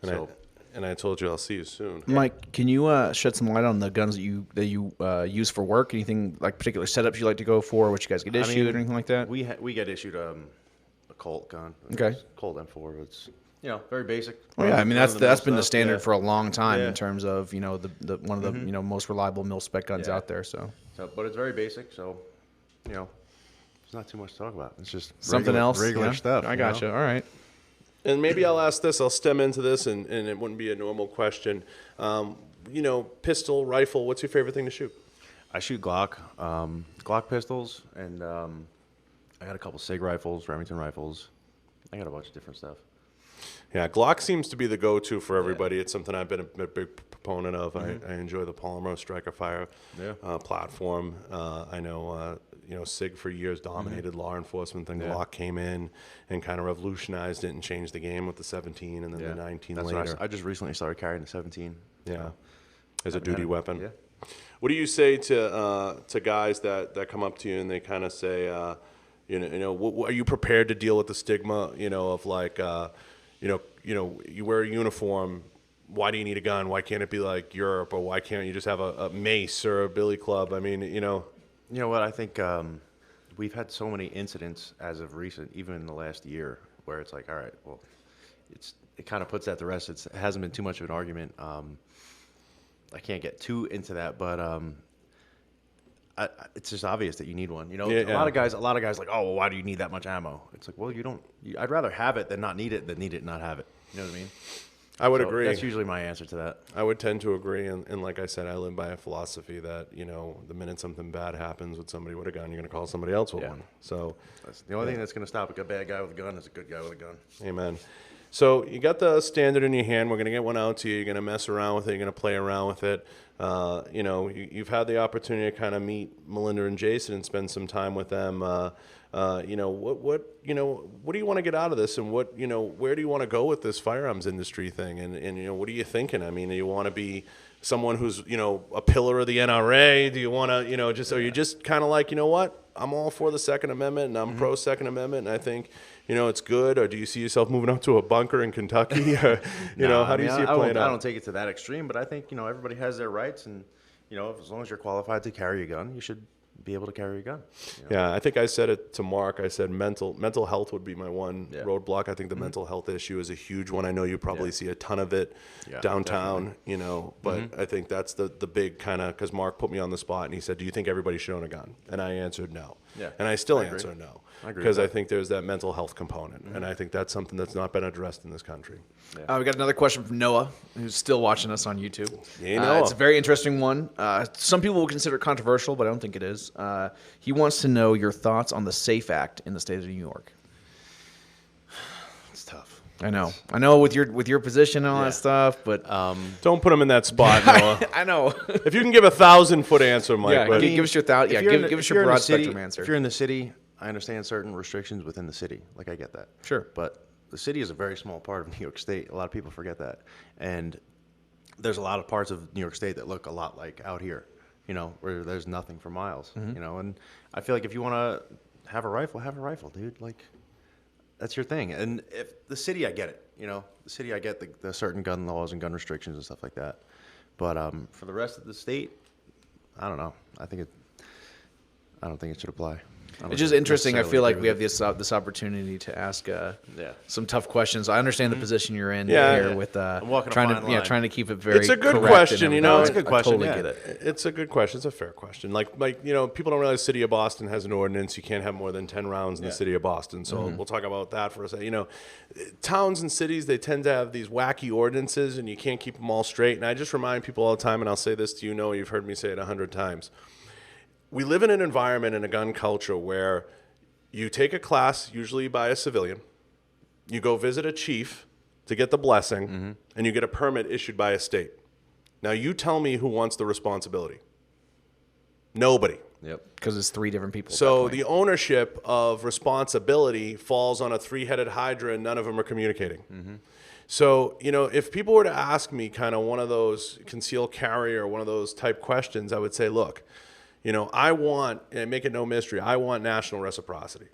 [SPEAKER 2] And I told you I'll see you soon.
[SPEAKER 1] Mike, can you shed some light on the guns that you use for work? Anything like particular setups you like to go for? What you guys get issued or anything like that?
[SPEAKER 3] We get issued a Colt gun.
[SPEAKER 1] Okay.
[SPEAKER 3] Colt M4. It's very basic.
[SPEAKER 1] Well, yeah, I mean that's been the standard
[SPEAKER 3] yeah.
[SPEAKER 1] for a long time in terms of the one of the most reliable mil spec guns out there. So
[SPEAKER 3] but it's very basic. So there's not too much to talk about. It's just
[SPEAKER 1] something else,
[SPEAKER 3] regular stuff.
[SPEAKER 1] I gotcha. All right.
[SPEAKER 2] And maybe I'll ask this. I'll stem into this, and it wouldn't be a normal question. Pistol, rifle. What's your favorite thing to shoot?
[SPEAKER 3] I shoot Glock pistols, and I got a couple SIG rifles, Remington rifles. I got a bunch of different stuff.
[SPEAKER 2] Yeah, Glock seems to be the go-to for everybody. Yeah. It's something I've been a big proponent of. I enjoy the polymer striker fire platform. I know, SIG for years dominated law enforcement. Then Glock came in and kind of revolutionized it and changed the game with the 17 and then the 19 later.
[SPEAKER 3] I just recently started carrying the 17.
[SPEAKER 2] Yeah, as a duty weapon.
[SPEAKER 3] Yeah.
[SPEAKER 2] What do you say to guys that come up to you and they kind of say, are you prepared to deal with the stigma, of like, you wear a uniform. Why do you need a gun? Why can't it be like Europe, or why can't you just have a mace or a billy club? I mean,
[SPEAKER 3] You know what? I think we've had so many incidents as of recent, even in the last year, where it's like, all right, well, it kind of puts that to rest. It hasn't been too much of an argument. I can't get too into that, but it's just obvious that you need one. A lot of guys like, oh, well, why do you need that much ammo? It's like, well, you don't. I'd rather have it than not need it and not have it. You know what I mean?
[SPEAKER 2] I would agree.
[SPEAKER 3] That's usually my answer to that.
[SPEAKER 2] I would tend to agree, and like I said, I live by a philosophy that the minute something bad happens with somebody with a gun, you're going to call somebody else with one. So
[SPEAKER 3] that's the only thing that's going to stop a bad guy with a gun is a good guy with a gun.
[SPEAKER 2] Amen. So you got the standard in your hand. We're going to get one out to you. You're going to mess around with it. You're going to play around with it. You've had the opportunity to kind of meet Melinda and Jason and spend some time with them. What do you want to get out of this, and where do you want to go with this firearms industry thing? And what are you thinking? I mean, do you want to be someone who's a pillar of the NRA? Do you want to are you just kind of like, what? I'm all for the Second Amendment, and I'm pro Second Amendment, and I think it's good. Or do you see yourself moving up to a bunker in Kentucky? Or, how do you see it playing out?
[SPEAKER 3] I don't take it to that extreme, but I think everybody has their rights, and as long as you're qualified to carry a gun, you should be able to carry a gun.
[SPEAKER 2] Yeah, I think I said it to Mark. I said mental health would be my one roadblock. I think the mental health issue is a huge one. I know you probably see a ton of it downtown, but I think that's the big kind of, because Mark put me on the spot and he said, do you think everybody should own a gun? And I answered no. Yeah. And I still answer no. Because I think there's that mental health component, and I think that's something that's not been addressed in this country.
[SPEAKER 1] Yeah. We got another question from Noah, who's still watching us on YouTube.
[SPEAKER 2] Yeah, Noah.
[SPEAKER 1] It's a very interesting one. Some people will consider it controversial, but I don't think it is. He wants to know your thoughts on the SAFE Act in the state of New York.
[SPEAKER 3] It's tough.
[SPEAKER 1] I know with your position and all that stuff, but
[SPEAKER 2] don't put him in that spot, Noah.
[SPEAKER 1] I know.
[SPEAKER 2] If you can give 1,000-foot answer, Mike.
[SPEAKER 1] Yeah, give us your thought. Yeah, give us your broad spectrum answer.
[SPEAKER 3] If you're in the city, I understand certain restrictions within the city. Like, I get that.
[SPEAKER 1] Sure.
[SPEAKER 3] But the city is a very small part of New York State. A lot of people forget that. And there's a lot of parts of New York State that look a lot like out here, where there's nothing for miles, And I feel like if you want to have a rifle, dude. Like, that's your thing. And if the city, I get it. The city, I get the certain gun laws and gun restrictions and stuff like that. But for the rest of the state, I don't know. I don't think it should apply.
[SPEAKER 1] It's just interesting. I feel like we have this opportunity to ask some tough questions. I understand the position you're in here with trying to keep it very.
[SPEAKER 2] It's a good question.
[SPEAKER 1] It's a good question. I totally get it.
[SPEAKER 2] It's a good question. It's a fair question. Like people don't realize the city of Boston has an ordinance. You can't have more than 10 rounds in the city of Boston. So we'll talk about that for a second. Towns and cities, they tend to have these wacky ordinances, and you can't keep them all straight. And I just remind people all the time, and I'll say this to you've heard me say it 100 times. We live in an environment in a gun culture where you take a class, usually by a civilian, you go visit a chief to get the blessing, and you get a permit issued by a state. Now, you tell me who wants the responsibility. Nobody.
[SPEAKER 1] Yep. Because it's 3 different people.
[SPEAKER 2] So the ownership of responsibility falls on a 3-headed hydra, and none of them are communicating. So, if people were to ask me kind of one of those concealed carry or one of those type questions, I would say, look, I want, and make it no mystery, I want national reciprocity.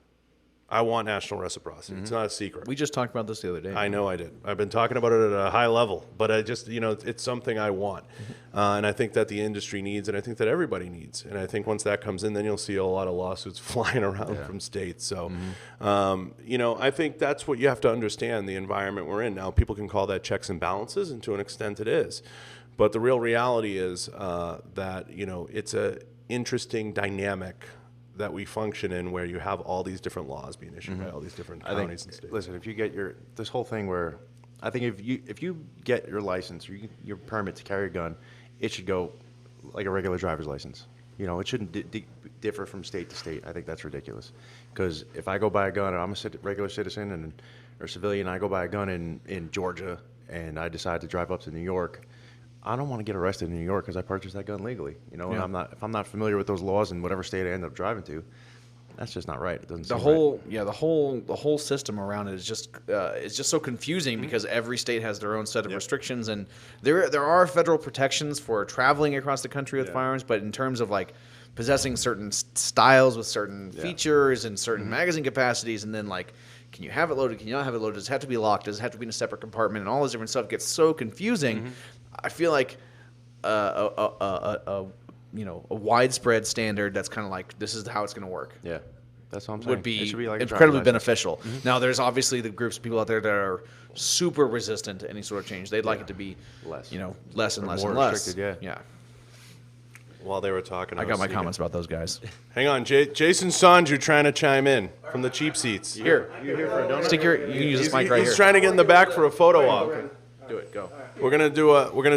[SPEAKER 2] It's not a secret.
[SPEAKER 1] We just talked about this the other day.
[SPEAKER 2] I know I did. I've been talking about it at a high level, but I just, it's something I want. And I think that the industry needs, and I think that everybody needs. And I think once that comes in, then you'll see a lot of lawsuits flying around from states. So, I think that's what you have to understand, the environment we're in. Now, people can call that checks and balances, and to an extent it is. But the real reality is that, it's a interesting dynamic that we function in, where you have all these different laws being issued by all these different counties and states.
[SPEAKER 3] Listen, if you get this whole thing where, I think if you get your license or your permit to carry a gun, it should go like a regular driver's license. it shouldn't differ from state to state. I think that's ridiculous. Because if I go buy a gun, and I'm a regular citizen or civilian, I go buy a gun in Georgia, and I decide to drive up to New York, I don't want to get arrested in New York because I purchased that gun legally. And if I'm not familiar with those laws in whatever state I end up driving to, that's just not right. It doesn't seem right.
[SPEAKER 1] The whole system around it is just so confusing because every state has their own set of restrictions, and there are federal protections for traveling across the country with firearms, but in terms of like possessing certain styles with certain features and certain magazine capacities, and then like, can you have it loaded? Can you not have it loaded? Does it have to be locked? Does it have to be in a separate compartment? And all this different stuff gets so confusing. I feel like a widespread standard that's kind of like, this is how it's going to work.
[SPEAKER 3] Yeah, that's what I'm saying.
[SPEAKER 1] Would be,
[SPEAKER 3] it should be like
[SPEAKER 1] incredibly beneficial. Now, there's obviously the groups of people out there that are super resistant to any sort of change. They'd like it to be less and less and
[SPEAKER 3] more
[SPEAKER 1] less.
[SPEAKER 3] Restricted,
[SPEAKER 1] Yeah.
[SPEAKER 2] While they were talking,
[SPEAKER 1] I got my comments about those guys.
[SPEAKER 2] Hang on, Jason Sanju trying to chime in from the cheap seats.
[SPEAKER 1] Here, you here for a donut? You can use this mic right here.
[SPEAKER 2] He's trying to get in the back for a photo op.
[SPEAKER 1] Do it. Go.
[SPEAKER 2] We're gonna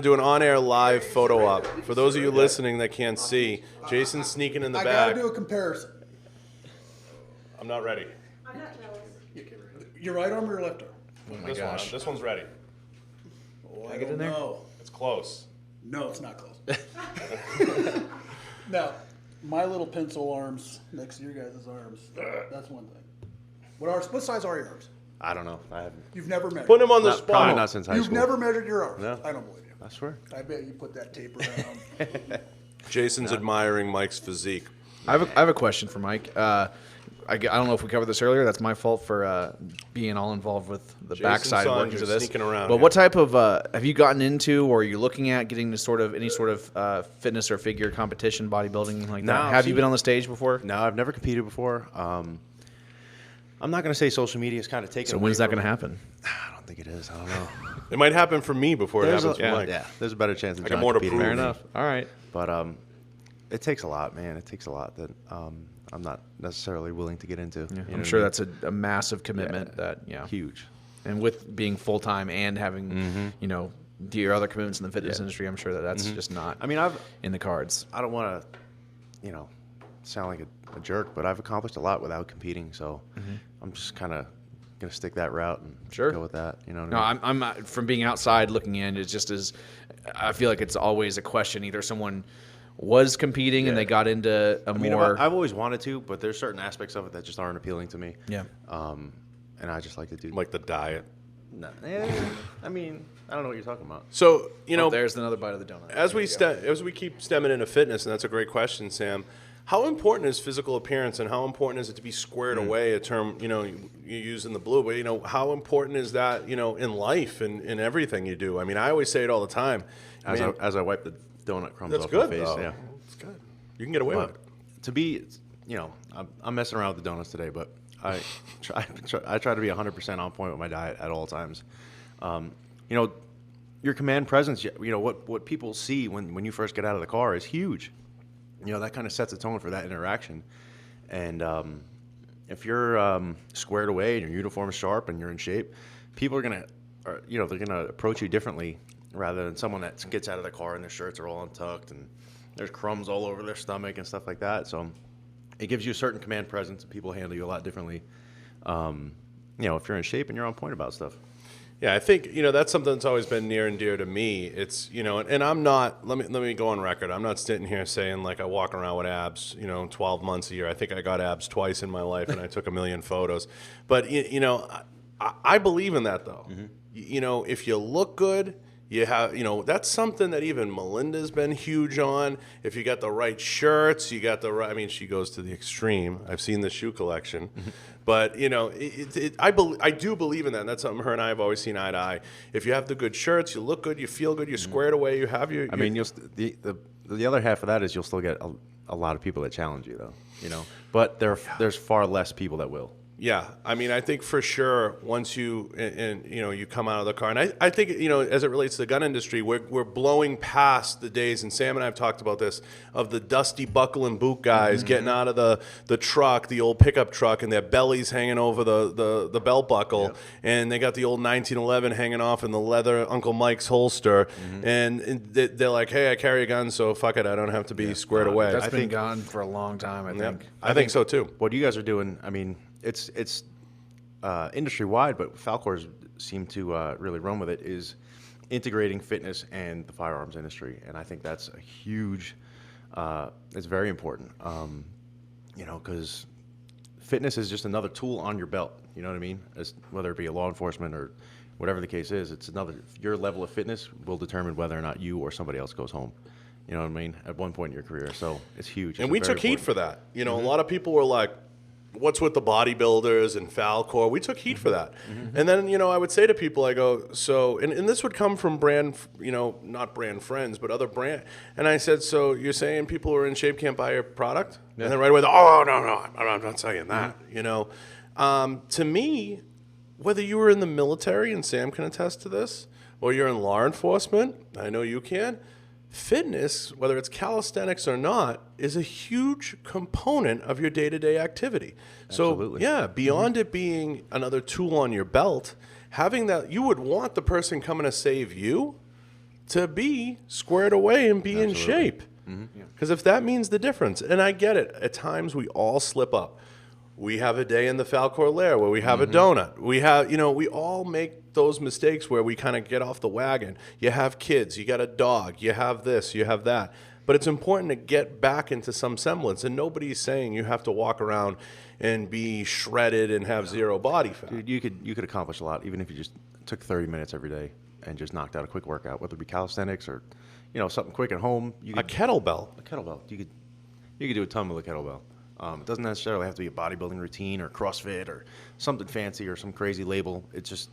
[SPEAKER 2] do an on-air live photo op. For those of you listening that can't see, Jason's sneaking in the back.
[SPEAKER 4] I gotta do a comparison.
[SPEAKER 2] I'm not ready.
[SPEAKER 5] I'm not jealous.
[SPEAKER 4] Your right arm or your left arm?
[SPEAKER 1] Oh my gosh.
[SPEAKER 2] This one's ready.
[SPEAKER 4] Oh,
[SPEAKER 1] I get in there?
[SPEAKER 4] No,
[SPEAKER 2] It's close.
[SPEAKER 4] no, it's not close. Now, my little pencil arms next to your guys' arms. That's one thing. What size are your arms?
[SPEAKER 3] I don't know. I haven't.
[SPEAKER 4] You've never measured.
[SPEAKER 2] Put him on the
[SPEAKER 3] Probably
[SPEAKER 2] spot.
[SPEAKER 3] not since high
[SPEAKER 4] You've
[SPEAKER 3] school.
[SPEAKER 4] never measured your arms.
[SPEAKER 3] No.
[SPEAKER 4] I don't believe you.
[SPEAKER 3] I swear.
[SPEAKER 4] I bet you put that tape around.
[SPEAKER 2] Jason's admiring Mike's physique.
[SPEAKER 1] I have a question for Mike. I don't know if we covered this earlier. That's my fault for being all involved with the backside workings of this.
[SPEAKER 2] Sneaking around,
[SPEAKER 1] but what type of have you gotten into, or are you looking at getting to any sort of fitness or figure competition, bodybuilding like that? Have you been on the stage before?
[SPEAKER 3] No, I've never competed before. I'm not going to say social media is kind of taking.
[SPEAKER 1] So when's that going to happen?
[SPEAKER 3] I don't think it is. I don't know.
[SPEAKER 2] It might happen for me before it happens for Mike.
[SPEAKER 3] Yeah, there's a better chance than
[SPEAKER 2] I got
[SPEAKER 3] John
[SPEAKER 2] more to
[SPEAKER 3] competing
[SPEAKER 2] prove.
[SPEAKER 3] with
[SPEAKER 1] Fair
[SPEAKER 3] me.
[SPEAKER 1] enough. All right.
[SPEAKER 3] But it takes a lot, man. It takes a lot that I'm not necessarily willing to get into.
[SPEAKER 1] Yeah, I'm sure that's a massive commitment.
[SPEAKER 3] Huge.
[SPEAKER 1] And with being full time and having do your other commitments in the fitness industry, I'm sure that's just not.
[SPEAKER 3] I mean,
[SPEAKER 1] in the cards.
[SPEAKER 3] I don't want to, sound like a jerk, but I've accomplished a lot without competing. So I'm just kind of gonna stick that route and go with that. You know what I mean?
[SPEAKER 1] I'm not, from being outside looking in. It's just I feel like it's always a question. Either someone was competing and they got into more.
[SPEAKER 3] I've always wanted to, but there's certain aspects of it that just aren't appealing to me.
[SPEAKER 1] Yeah.
[SPEAKER 3] And I just like to do
[SPEAKER 2] Like the diet.
[SPEAKER 3] No, I mean, I don't know what you're talking about.
[SPEAKER 2] So
[SPEAKER 1] there's another bite of the donut.
[SPEAKER 2] as we keep stemming into fitness, and that's a great question, Sam. How important is physical appearance, and how important is it to be squared away? A term you use in the blue, but how important is that in life and in everything you do? I mean, I always say it all the time.
[SPEAKER 3] As I wipe the donut crumbs
[SPEAKER 2] That's
[SPEAKER 3] off
[SPEAKER 2] good,
[SPEAKER 3] my face.
[SPEAKER 2] though.
[SPEAKER 3] Yeah,
[SPEAKER 2] It's good. You can get away with it.
[SPEAKER 3] to be, I'm messing around with the donuts today, but I try to be 100% on point with my diet at all times. Your command presence, what people see when you first get out of the car is huge. That kind of sets a tone for that interaction. And if you're squared away and your uniform is sharp and you're in shape, people are they're gonna approach you differently rather than someone that gets out of the car and their shirts are all untucked and there's crumbs all over their stomach and stuff like that. So it gives you a certain command presence and people handle you a lot differently. If you're in shape and you're on point about stuff.
[SPEAKER 2] Yeah, I think that's something that's always been near and dear to me. It's and I'm not. Let me go on record. I'm not sitting here saying like I walk around with abs. 12 months a year. I think I got abs twice in my life, and I took 1 million photos. But I believe in that though. If you look good, you have that's something that even Melinda's been huge on. If you got the right shirts, you got the right. I mean, she goes to the extreme. I've seen the shoe collection. But I do believe in that. And that's something her and I have always seen eye to eye. If you have the good shirts, you look good, you feel good, you're squared away, you have your.
[SPEAKER 3] I mean, the other half of that is you'll still get a lot of people that challenge you, though. But there's far less people that will.
[SPEAKER 2] Yeah, I mean, I think for sure once you and you know you come out of the car, and I think you know as it relates to the gun industry, we're blowing past the days, and Sam and I have talked about this, of the dusty buckle and boot guys getting out of the truck, the old pickup truck, and their bellies hanging over the belt buckle, and they got the old 1911 hanging off in the leather Uncle Mike's holster, and they're like, hey, I carry a gun, so fuck it, I don't have to be squared away.
[SPEAKER 1] That's been gone for a long time, I think.
[SPEAKER 2] I think so too.
[SPEAKER 3] What you guys are doing, I mean, it's industry wide, but Falkor seem to really run with it, is integrating fitness and the firearms industry, and I think that's a huge. It's very important, you know, because fitness is just another tool on your belt. You know what I mean? Whether it be a law enforcement or whatever the case is, it's another. Your level of fitness will determine whether or not you or somebody else goes home. You know what I mean? At one point in your career, so it's huge.
[SPEAKER 2] And we took heat for that. You know, a lot of people were like, what's with the bodybuilders and Falkor? We took heat for that. And then, you know, I would say to people, I go, so, and this would come from brand, you know, not brand friends, but other brand. And I said, so you're saying people who are in shape can't buy your product? And then right away, oh, no, I'm not saying that, you know. To me, whether you were in the military, and Sam can attest to this, or you're in law enforcement, I know you can, fitness, whether it's calisthenics or not, is a huge component of your day-to-day activity.
[SPEAKER 3] Absolutely.
[SPEAKER 2] So, yeah, beyond it being another tool on your belt, having that, you would want the person coming to save you to be squared away and be in shape. Because if that means the difference, and I get it, at times we all slip up. We have a day in the Falkor lair where we have a donut. We have, you know, we all make those mistakes where we kind of get off the wagon. You have kids, you got a dog, you have this, you have that. But it's important to get back into some semblance. And nobody's saying you have to walk around and be shredded and have zero body fat.
[SPEAKER 3] Dude, you could accomplish a lot even if you just took 30 minutes every day and just knocked out a quick workout, whether it be calisthenics or, you know, something quick at home.
[SPEAKER 2] A kettlebell.
[SPEAKER 3] A kettlebell. You could do a ton with a kettlebell. It doesn't necessarily have to be a bodybuilding routine or CrossFit or something fancy or some crazy label. It's just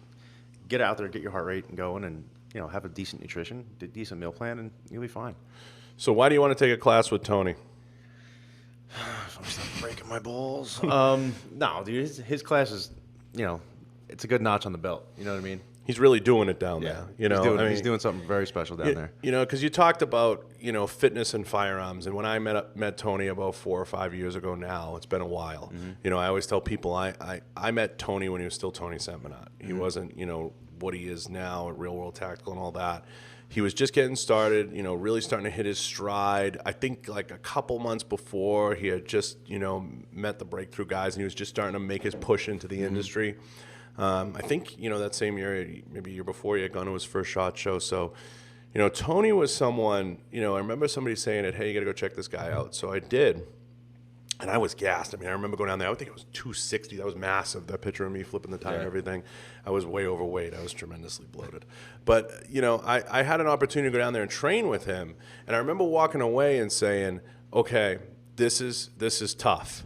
[SPEAKER 3] get out there, get your heart rate going, and you know have a decent nutrition, decent meal plan, and you'll be fine.
[SPEAKER 2] So why do you want to take a class with Tony?
[SPEAKER 3] I'm stop breaking my balls. No, dude, his class is, you know, it's a good notch on the belt. You know what I mean?
[SPEAKER 2] He's really doing it down there. You know,
[SPEAKER 3] he's doing something very special down there.
[SPEAKER 2] You know, because you talked about, you know, fitness and firearms, and when I met Tony about 4 or 5 years ago now, it's been a while. You know, I always tell people I met Tony when he was still Tony Sempenot. He wasn't, you know, what he is now at Real World Tactical and all that. He was just getting started, you know, really starting to hit his stride. I think like a couple months before, he had just, you know, met the breakthrough guys, and he was just starting to make his push into the industry. I think, you know, that same year, maybe a year before, he had gone to his first SHOT Show. So, you know, Tony was someone, you know, I remember somebody saying it, hey, you got to go check this guy out. So I did. And I was gassed. I mean, I remember going down there. I would think it was 260. That was massive. That picture of me flipping the tire and everything. I was way overweight. I was tremendously bloated. But, you know, I had an opportunity to go down there and train with him. And I remember walking away and saying, okay, this is tough.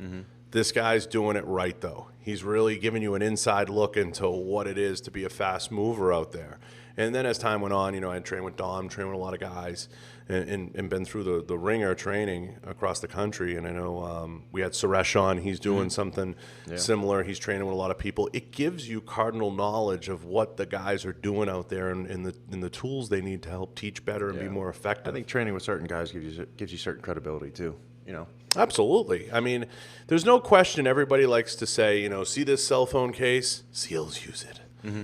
[SPEAKER 2] This guy's doing it right, though. He's really giving you an inside look into what it is to be a fast mover out there. And then as time went on, you know, I trained with Dom, trained with a lot of guys, and been through the ringer training across the country. And I know we had Suresh on. He's doing something similar. He's training with a lot of people. It gives you cardinal knowledge of what the guys are doing out there and the tools they need to help teach better and be more effective.
[SPEAKER 3] I think training with certain guys gives you certain credibility too. You know.
[SPEAKER 2] Absolutely. I mean, there's no question everybody likes to say, you know, see this cell phone case? SEALs use it.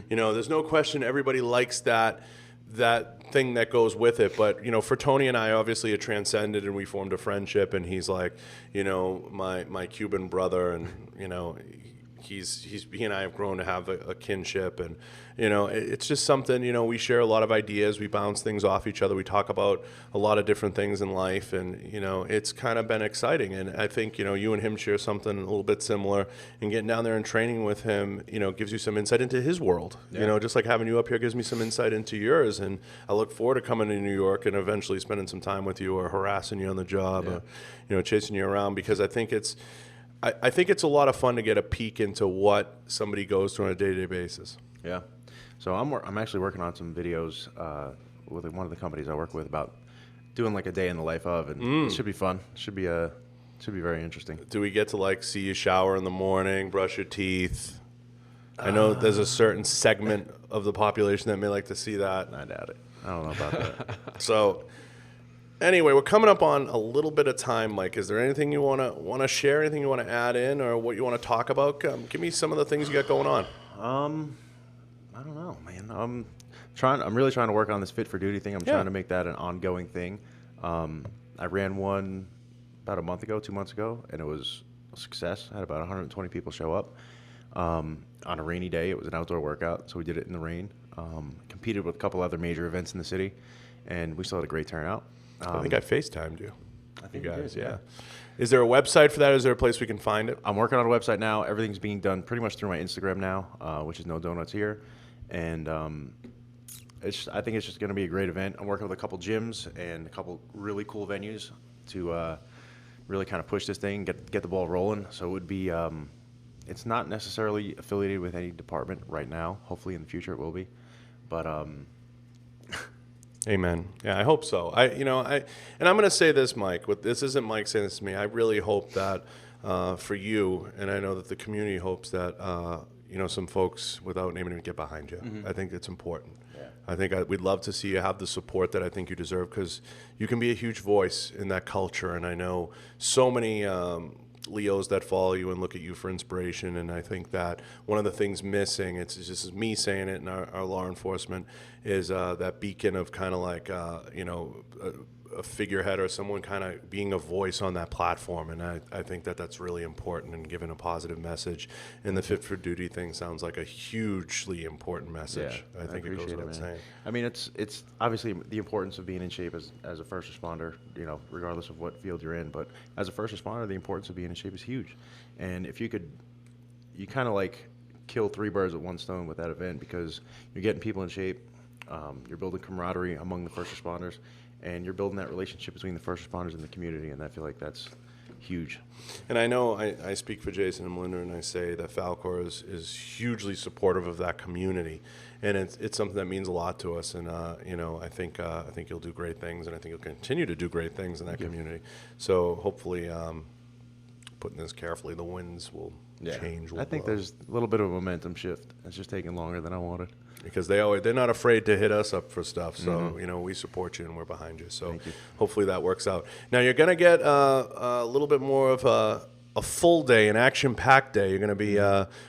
[SPEAKER 2] You know, there's no question everybody likes that thing that goes with it. But, you know, for Tony and I, obviously it transcended and we formed a friendship, and he's like, you know, my Cuban brother, and, you know, he and I have grown to have a kinship, and, you know, it's just something, you know, we share a lot of ideas, we bounce things off each other, we talk about a lot of different things in life, and, you know, it's kind of been exciting. And I think, you know, you and him share something a little bit similar, and getting down there and training with him, you know, gives you some insight into his world. You know, just like having you up here gives me some insight into yours, and I look forward to coming to New York and eventually spending some time with you, or harassing you on the job, or, you know, chasing you around, because I think it's a lot of fun to get a peek into what somebody goes through on a day-to-day basis.
[SPEAKER 3] Yeah. So I'm actually working on some videos with one of the companies I work with about doing like a day in the life of, and it should be fun. It should be Should be very interesting.
[SPEAKER 2] Do we get to like see you shower in the morning, brush your teeth? I know there's a certain segment of the population that may like to see that.
[SPEAKER 3] I doubt it. I don't know about that.
[SPEAKER 2] So anyway, we're coming up on a little bit of time, Mike. Is there anything you want to share, anything you want to add in, or what you want to talk about? Give me some of the things you got going on.
[SPEAKER 3] I don't know, man. I'm really trying to work on this Fit for Duty thing. I'm trying to make that an ongoing thing. I ran one about 2 months ago, and it was a success. I had about 120 people show up. On a rainy day, it was an outdoor workout, so we did it in the rain. Competed with a couple other major events in the city, and we still had a great turnout.
[SPEAKER 2] I think I FaceTimed you.
[SPEAKER 3] I think
[SPEAKER 2] you guys,
[SPEAKER 3] did,
[SPEAKER 2] yeah. Is there a website for that? Is there a place we can find it?
[SPEAKER 3] I'm working on a website now. Everything's being done pretty much through my Instagram now, which is No Donuts Here. And I think it's just going to be a great event. I'm working with a couple gyms and a couple really cool venues to really kind of push this thing, get the ball rolling. So it would be, it's not necessarily affiliated with any department right now. Hopefully in the future it will be. But
[SPEAKER 2] amen. Yeah, I hope so. And I'm going to say this, Mike. This isn't Mike saying this to me. I really hope that for you, and I know that the community hopes that some folks, without naming them, get behind you. I think it's important. Yeah. I think we'd love to see you have the support that I think you deserve, because you can be a huge voice in that culture. And I know so many Leos that follow you and look at you for inspiration. And I think that one of the things missing, it's just me saying it, and our law enforcement, is that beacon of kind of like, a figurehead or someone kind of being a voice on that platform. And I think that that's really important, and giving a positive message. And the Fit for Duty thing sounds like a hugely important message.
[SPEAKER 3] Yeah,
[SPEAKER 2] I think it goes without saying.
[SPEAKER 3] I mean, it's obviously the importance of being in shape as a first responder, regardless of what field you're in. But as a first responder, the importance of being in shape is huge. And if you kind of like kill 3 birds with 1 stone with that event, because you're getting people in shape, you're building camaraderie among the first responders, and you're building that relationship between the first responders and the community, and I feel like that's huge.
[SPEAKER 2] And I know I speak for Jason and Melinda, and I say that Falkor is hugely supportive of that community, and it's something that means a lot to us. And I think you'll do great things, and I think you'll continue to do great things in that community. So hopefully, putting this carefully, the winds will change.
[SPEAKER 3] I think there's a little bit of a momentum shift. It's just taking longer than I wanted.
[SPEAKER 2] Because they're not afraid to hit us up for stuff. So, we support you and we're behind you. So hopefully that works out. Now you're going to get a little bit more of a full day, an action-packed day. You're going to be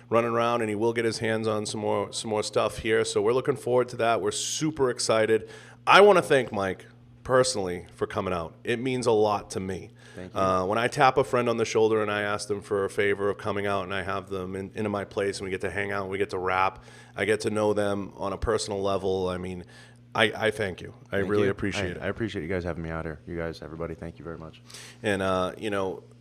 [SPEAKER 2] running around, and he will get his hands on some more stuff here. So we're looking forward to that. We're super excited. I want to thank Mike personally for coming out. It means a lot to me.
[SPEAKER 3] Thank you.
[SPEAKER 2] When I tap a friend on the shoulder and I ask them for a favor of coming out, and I have them into my place, and we get to hang out, and we get to rap, I get to know them on a personal level. I mean, I thank you. I really appreciate it.
[SPEAKER 3] I appreciate you guys having me out here. You guys, everybody, thank you very much.
[SPEAKER 2] And, I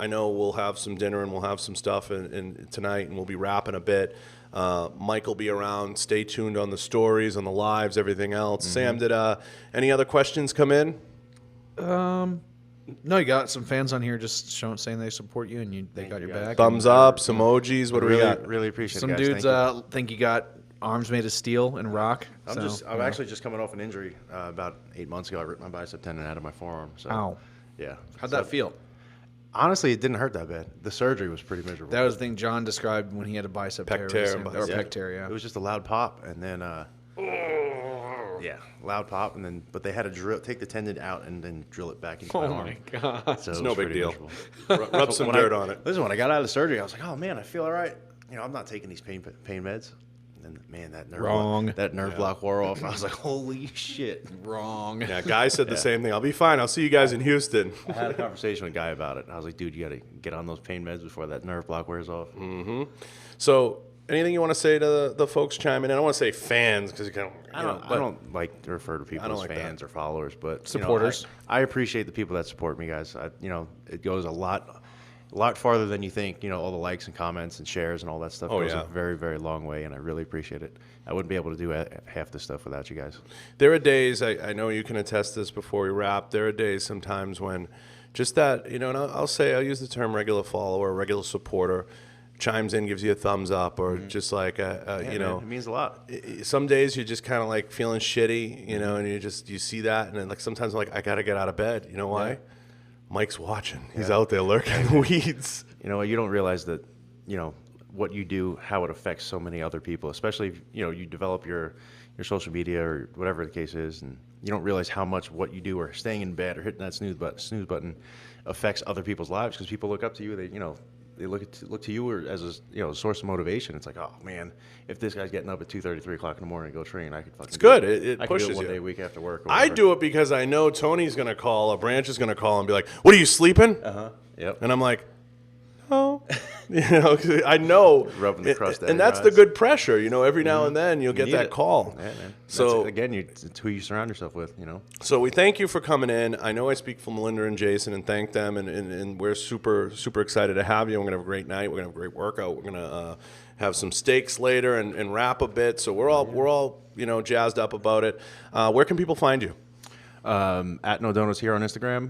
[SPEAKER 2] know we'll have some dinner and we'll have some stuff and tonight, and we'll be rapping a bit. Mike will be around. Stay tuned on the stories, on the lives, everything else. Sam, did any other questions come in?
[SPEAKER 1] No, you got some fans on here just saying they support you, and they got your back.
[SPEAKER 2] Thumbs up, some emojis. What do we got?
[SPEAKER 3] Really appreciate
[SPEAKER 1] some
[SPEAKER 3] it, guys.
[SPEAKER 1] Dudes think you got arms made of steel and rock.
[SPEAKER 3] I'm actually just coming off an injury. About 8 months ago, I ripped my bicep tendon out of my forearm. So,
[SPEAKER 1] ow.
[SPEAKER 3] Yeah.
[SPEAKER 1] How'd that feel?
[SPEAKER 3] Honestly, it didn't hurt that bad. The surgery was pretty miserable.
[SPEAKER 1] That was the thing John described when he had a bicep tear. Pec tear, yeah.
[SPEAKER 3] It was just a loud pop, and then loud pop, and then but they had to take the tendon out and then drill it back into my arm.
[SPEAKER 1] Oh my god!
[SPEAKER 2] So it's no big deal. Rub some dirt on it.
[SPEAKER 3] Listen, when I got out of the surgery, I was like, oh man, I feel all right. I'm not taking these pain meds. And man, that nerve block wore off. I was like, holy shit.
[SPEAKER 1] Wrong.
[SPEAKER 2] Yeah, Guy said the same thing. I'll be fine. I'll see you guys in Houston.
[SPEAKER 3] I had a conversation with Guy about it. I was like, dude, you got to get on those pain meds before that nerve block wears off.
[SPEAKER 2] Mm-hmm. So anything you want to say to the folks chiming in? I don't want to say fans, because
[SPEAKER 3] I don't like to refer to people as fans or followers, but
[SPEAKER 1] supporters.
[SPEAKER 3] I appreciate the people that support me, guys. It goes a lot farther than you think. All the likes and comments and shares and all that stuff goes a very, very long way, and I really appreciate it. I wouldn't be able to do half this stuff without you guys.
[SPEAKER 2] There are days, I know you can attest this before we wrap, there are days sometimes when just that, and I'll use the term regular follower, regular supporter, chimes in, gives you a thumbs up, or just like,
[SPEAKER 3] man, it means a lot.
[SPEAKER 2] Some days you're just kind of like feeling shitty, and you see that, and then like sometimes I'm like, I got to get out of bed. You know why? Mike's watching. He's out there lurking in the weeds.
[SPEAKER 3] You know, you don't realize that, you know, what you do, how it affects so many other people, especially if, you know, you develop your social media or whatever the case is, and you don't realize how much what you do or staying in bed or hitting that snooze button affects other people's lives, because people look up to you. They, you know, they look to you as a, you know, source of motivation. It's like, oh man, if this guy's getting up at 2:30, 3 o'clock in the morning to go train, I could fucking.
[SPEAKER 2] It's good.
[SPEAKER 3] It
[SPEAKER 2] It
[SPEAKER 3] I could do
[SPEAKER 2] pushes
[SPEAKER 3] it one
[SPEAKER 2] you.
[SPEAKER 3] day a week after work. Or
[SPEAKER 2] I
[SPEAKER 3] whatever.
[SPEAKER 2] do it because I know Tony's going to call, or Branch is going to call and be like, "What, are you sleeping?"
[SPEAKER 3] Yep.
[SPEAKER 2] And I'm like, "No." You know, 'cause I know.
[SPEAKER 3] Rubbing the crust out
[SPEAKER 2] and
[SPEAKER 3] of
[SPEAKER 2] that's
[SPEAKER 3] your
[SPEAKER 2] the
[SPEAKER 3] eyes.
[SPEAKER 2] good pressure. You know, every now and then you'll get
[SPEAKER 3] need
[SPEAKER 2] that
[SPEAKER 3] it.
[SPEAKER 2] call.
[SPEAKER 3] Yeah, man.
[SPEAKER 2] So
[SPEAKER 3] That's, again, it's who you surround yourself with. You know.
[SPEAKER 2] So we thank you for coming in. I know I speak for Melinda and Jason and thank them, and we're super, super excited to have you. We're going to have a great night. We're going to have a great workout. We're going to have some steaks later and rap a bit. So we're all you know, jazzed up about it. Where can people find you?
[SPEAKER 3] At No Donuts Here on Instagram.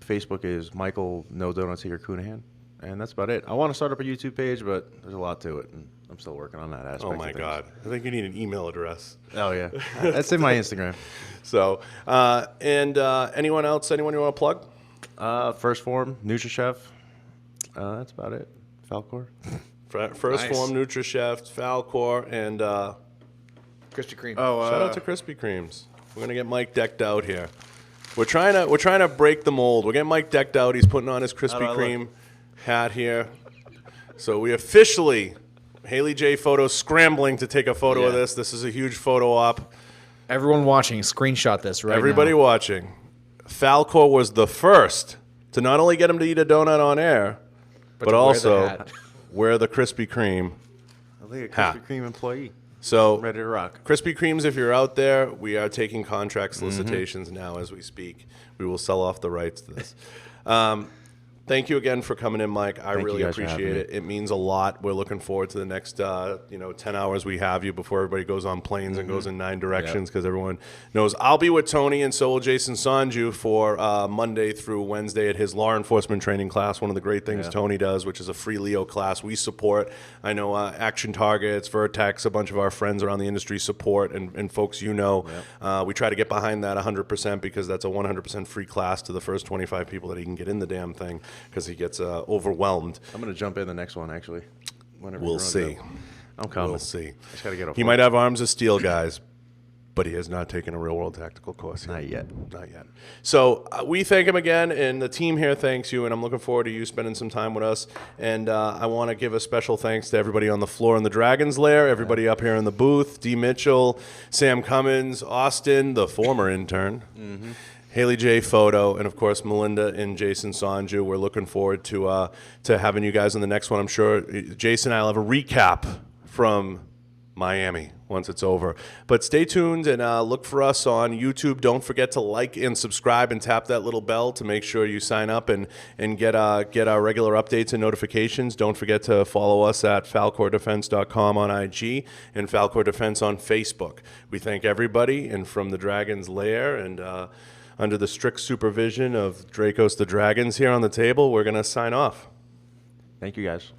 [SPEAKER 3] Facebook is Michael No Donuts Here Counihan. And that's about it. I want to start up a YouTube page, but there's a lot to it, and I'm still working on that aspect.
[SPEAKER 2] Oh my God. I think you need an email address.
[SPEAKER 3] Oh yeah, that's in my Instagram.
[SPEAKER 2] So, anyone else? Anyone you want to plug?
[SPEAKER 3] First Phorm, NutriChef. That's about it. Falkor.
[SPEAKER 2] First
[SPEAKER 1] Nice.
[SPEAKER 2] Phorm, NutriChef, Falkor, and
[SPEAKER 1] Krispy Kreme.
[SPEAKER 2] shout out to Krispy Kremes. We're gonna get Mike decked out here. We're trying to break the mold. We're getting Mike decked out. He's putting on his Krispy
[SPEAKER 3] How do I
[SPEAKER 2] Kreme
[SPEAKER 3] look?
[SPEAKER 2] hat here. So we officially, Haley J Photo scrambling to take a photo of
[SPEAKER 3] Yeah.
[SPEAKER 2] this. This is a huge photo op.
[SPEAKER 1] Everyone watching, screenshot this right
[SPEAKER 2] Everybody
[SPEAKER 1] now.
[SPEAKER 2] watching. Falkor was the first to not only get him to eat a donut on air, but
[SPEAKER 1] to wear the
[SPEAKER 2] also
[SPEAKER 1] hat.
[SPEAKER 2] wear the Krispy Kreme.
[SPEAKER 3] I think a
[SPEAKER 2] Ha.
[SPEAKER 3] Krispy Kreme employee.
[SPEAKER 2] So
[SPEAKER 3] Ready to rock.
[SPEAKER 2] Krispy Kremes, if you're out there, we are taking contract solicitations now as we speak. We will sell off the rights to this. Thank you again for coming in, Mike. I
[SPEAKER 3] Thank you
[SPEAKER 2] really
[SPEAKER 3] guys for
[SPEAKER 2] appreciate
[SPEAKER 3] having
[SPEAKER 2] it. It means a lot. We're looking forward to the next 10 hours we have you before everybody goes on planes and goes in 9 directions, because everyone knows I'll be with Tony, and so will Jason Sanju for Monday through Wednesday at his law enforcement training class. One of the great things Tony does, which is a free Leo class we support. I know Action Targets, Vertex, a bunch of our friends around the industry support, and folks you know. We try to get behind that 100% because that's a 100% free class to the first 25 people that he can get in the damn thing, because he gets overwhelmed.
[SPEAKER 3] I'm gonna jump in the next one actually. Whenever
[SPEAKER 2] We'll
[SPEAKER 3] you run
[SPEAKER 2] see.
[SPEAKER 3] it up. I'm coming.
[SPEAKER 2] We'll see.
[SPEAKER 3] I just gotta get off.
[SPEAKER 2] He might have arms of steel, guys, but he has not taken a real world tactical course yet.
[SPEAKER 3] Not yet.
[SPEAKER 2] Not yet. So we thank him again, and the team here thanks you, and I'm looking forward to you spending some time with us. And I want to give a special thanks to everybody on the floor in the Dragon's Lair, everybody up here in the booth, D. Mitchell, Sam Cummins, Austin, the former intern, Haley J. Photo, and of course Melinda and Jason Sanju. We're looking forward to having you guys on the next one. I'm sure Jason and I will have a recap from Miami once it's over. But stay tuned and look for us on YouTube. Don't forget to like and subscribe and tap that little bell to make sure you sign up and get our regular updates and notifications. Don't forget to follow us at falkordefense.com on IG and Falkor Defense on Facebook. We thank everybody, and from the Dragon's Lair and under the strict supervision of Dracos the Dragons here on the table, we're going to sign off.
[SPEAKER 3] Thank you guys.